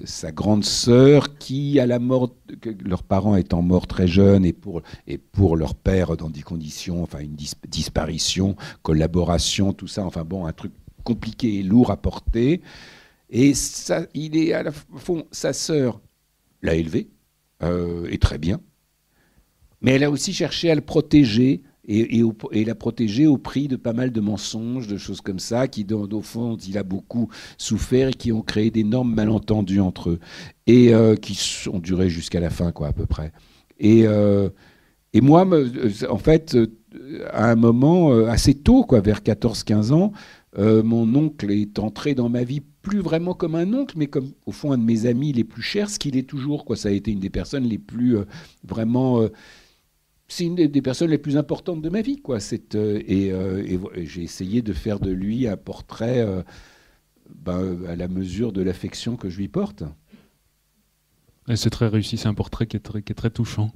sa grande sœur, qui, à la mort, leurs parents étant morts très jeunes, et pour leur père dans des conditions, enfin une disparition, collaboration, tout ça, enfin bon, un truc compliqué et lourd à porter. Et ça, sa sœur l'a élevé, et très bien. Mais elle a aussi cherché à le protéger, et la protéger au prix de pas mal de mensonges, de choses comme ça, au fond, il a beaucoup souffert et qui ont créé d'énormes malentendus entre eux, et qui ont duré jusqu'à la fin, quoi, à peu près. Et moi, en fait, à un moment assez tôt, quoi, vers 14-15 ans, mon oncle est entré dans ma vie plus vraiment comme un oncle, mais comme, au fond, un de mes amis les plus chers, ce qu'il est toujours, quoi. Ça a été une des personnes les plus vraiment... c'est une des personnes les plus importantes de ma vie, quoi. Et j'ai essayé de faire de lui un portrait à la mesure de l'affection que je lui porte.
Et c'est très réussi, c'est un portrait qui est très touchant.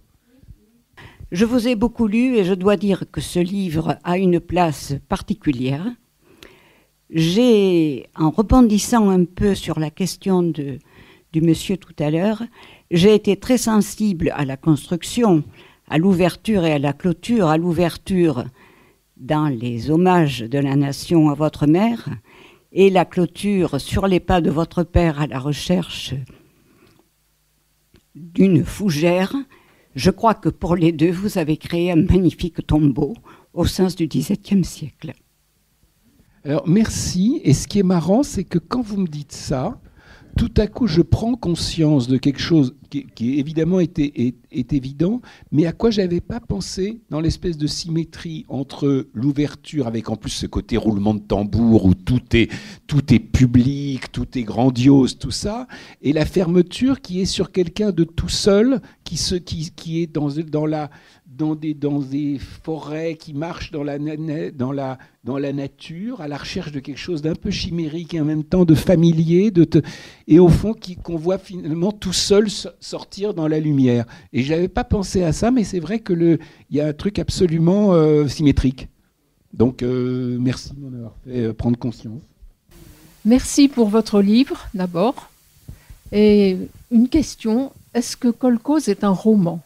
Je vous ai beaucoup lu et je dois dire que ce livre a une place particulière. En rebondissant un peu sur la question du monsieur tout à l'heure, j'ai été très sensible à la construction, à l'ouverture et à la clôture, à l'ouverture dans les hommages de la nation à votre mère, et la clôture sur les pas de votre père à la recherche d'une fougère. Je crois que pour les deux, vous avez créé un magnifique tombeau au sens du XVIIe siècle.
Alors, merci. Et ce qui est marrant, c'est que quand vous me dites ça, tout à coup, je prends conscience de quelque chose qui évidemment est évident, mais à quoi j'avais pas pensé dans l'espèce de symétrie entre l'ouverture, avec en plus ce côté roulement de tambour où tout est public, tout est grandiose, tout ça, et la fermeture qui est sur quelqu'un de tout seul, qui est dans des forêts, qui marchent dans la nature, à la recherche de quelque chose d'un peu chimérique et en même temps de familier, et au fond qu'on voit finalement tout seul sortir dans la lumière. Et je n'avais pas pensé à ça, mais c'est vrai qu'il y a un truc absolument symétrique. Donc merci de m'en avoir fait prendre conscience.
Merci pour votre livre, d'abord. Et une question, est-ce que Kolkhoz est un roman ?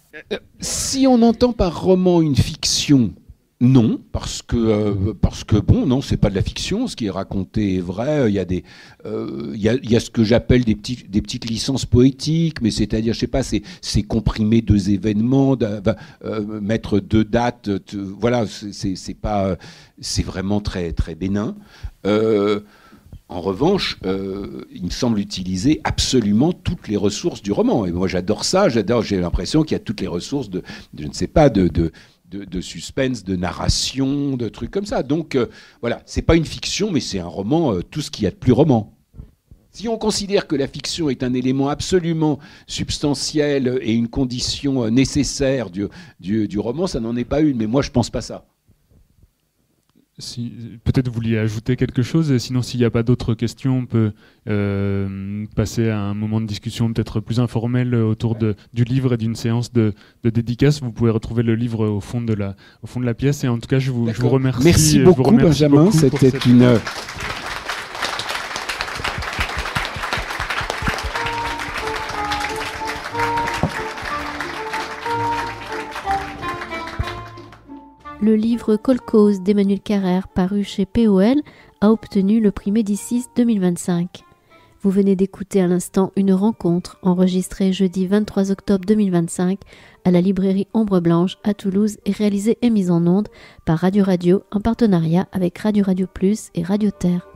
Si on entend par roman une fiction, non, parce que bon, non, c'est pas de la fiction. Ce qui est raconté est vrai. Il y a ce que j'appelle des petites licences poétiques, mais c'est-à-dire, je sais pas, c'est comprimer deux événements, mettre deux dates. Voilà, c'est vraiment très très bénin. En revanche, il me semble utiliser absolument toutes les ressources du roman. Et moi, j'adore ça. J'ai l'impression qu'il y a toutes les ressources de je ne sais pas, de suspense, de narration, de trucs comme ça. Donc, voilà, c'est pas une fiction, mais c'est un roman, tout ce qu'il y a de plus roman. Si on considère que la fiction est un élément absolument substantiel et une condition nécessaire du roman, ça n'en est pas une. Mais moi, je pense pas ça.
Peut-être vous vouliez ajouter quelque chose, et sinon s'il n'y a pas d'autres questions, on peut passer à un moment de discussion peut-être plus informel autour du livre et d'une séance de dédicace. Vous pouvez retrouver le livre au fond de la pièce, et en tout cas je vous remercie.
Merci beaucoup Benjamin, c'était une...
Le livre Kolkhoz d'Emmanuel Carrère, paru chez POL, a obtenu le prix Médicis 2025. Vous venez d'écouter à l'instant une rencontre enregistrée jeudi 23 octobre 2025 à la librairie Ombre Blanche à Toulouse et réalisée et mise en onde par Radio en partenariat avec Radio Plus et Radio Terre.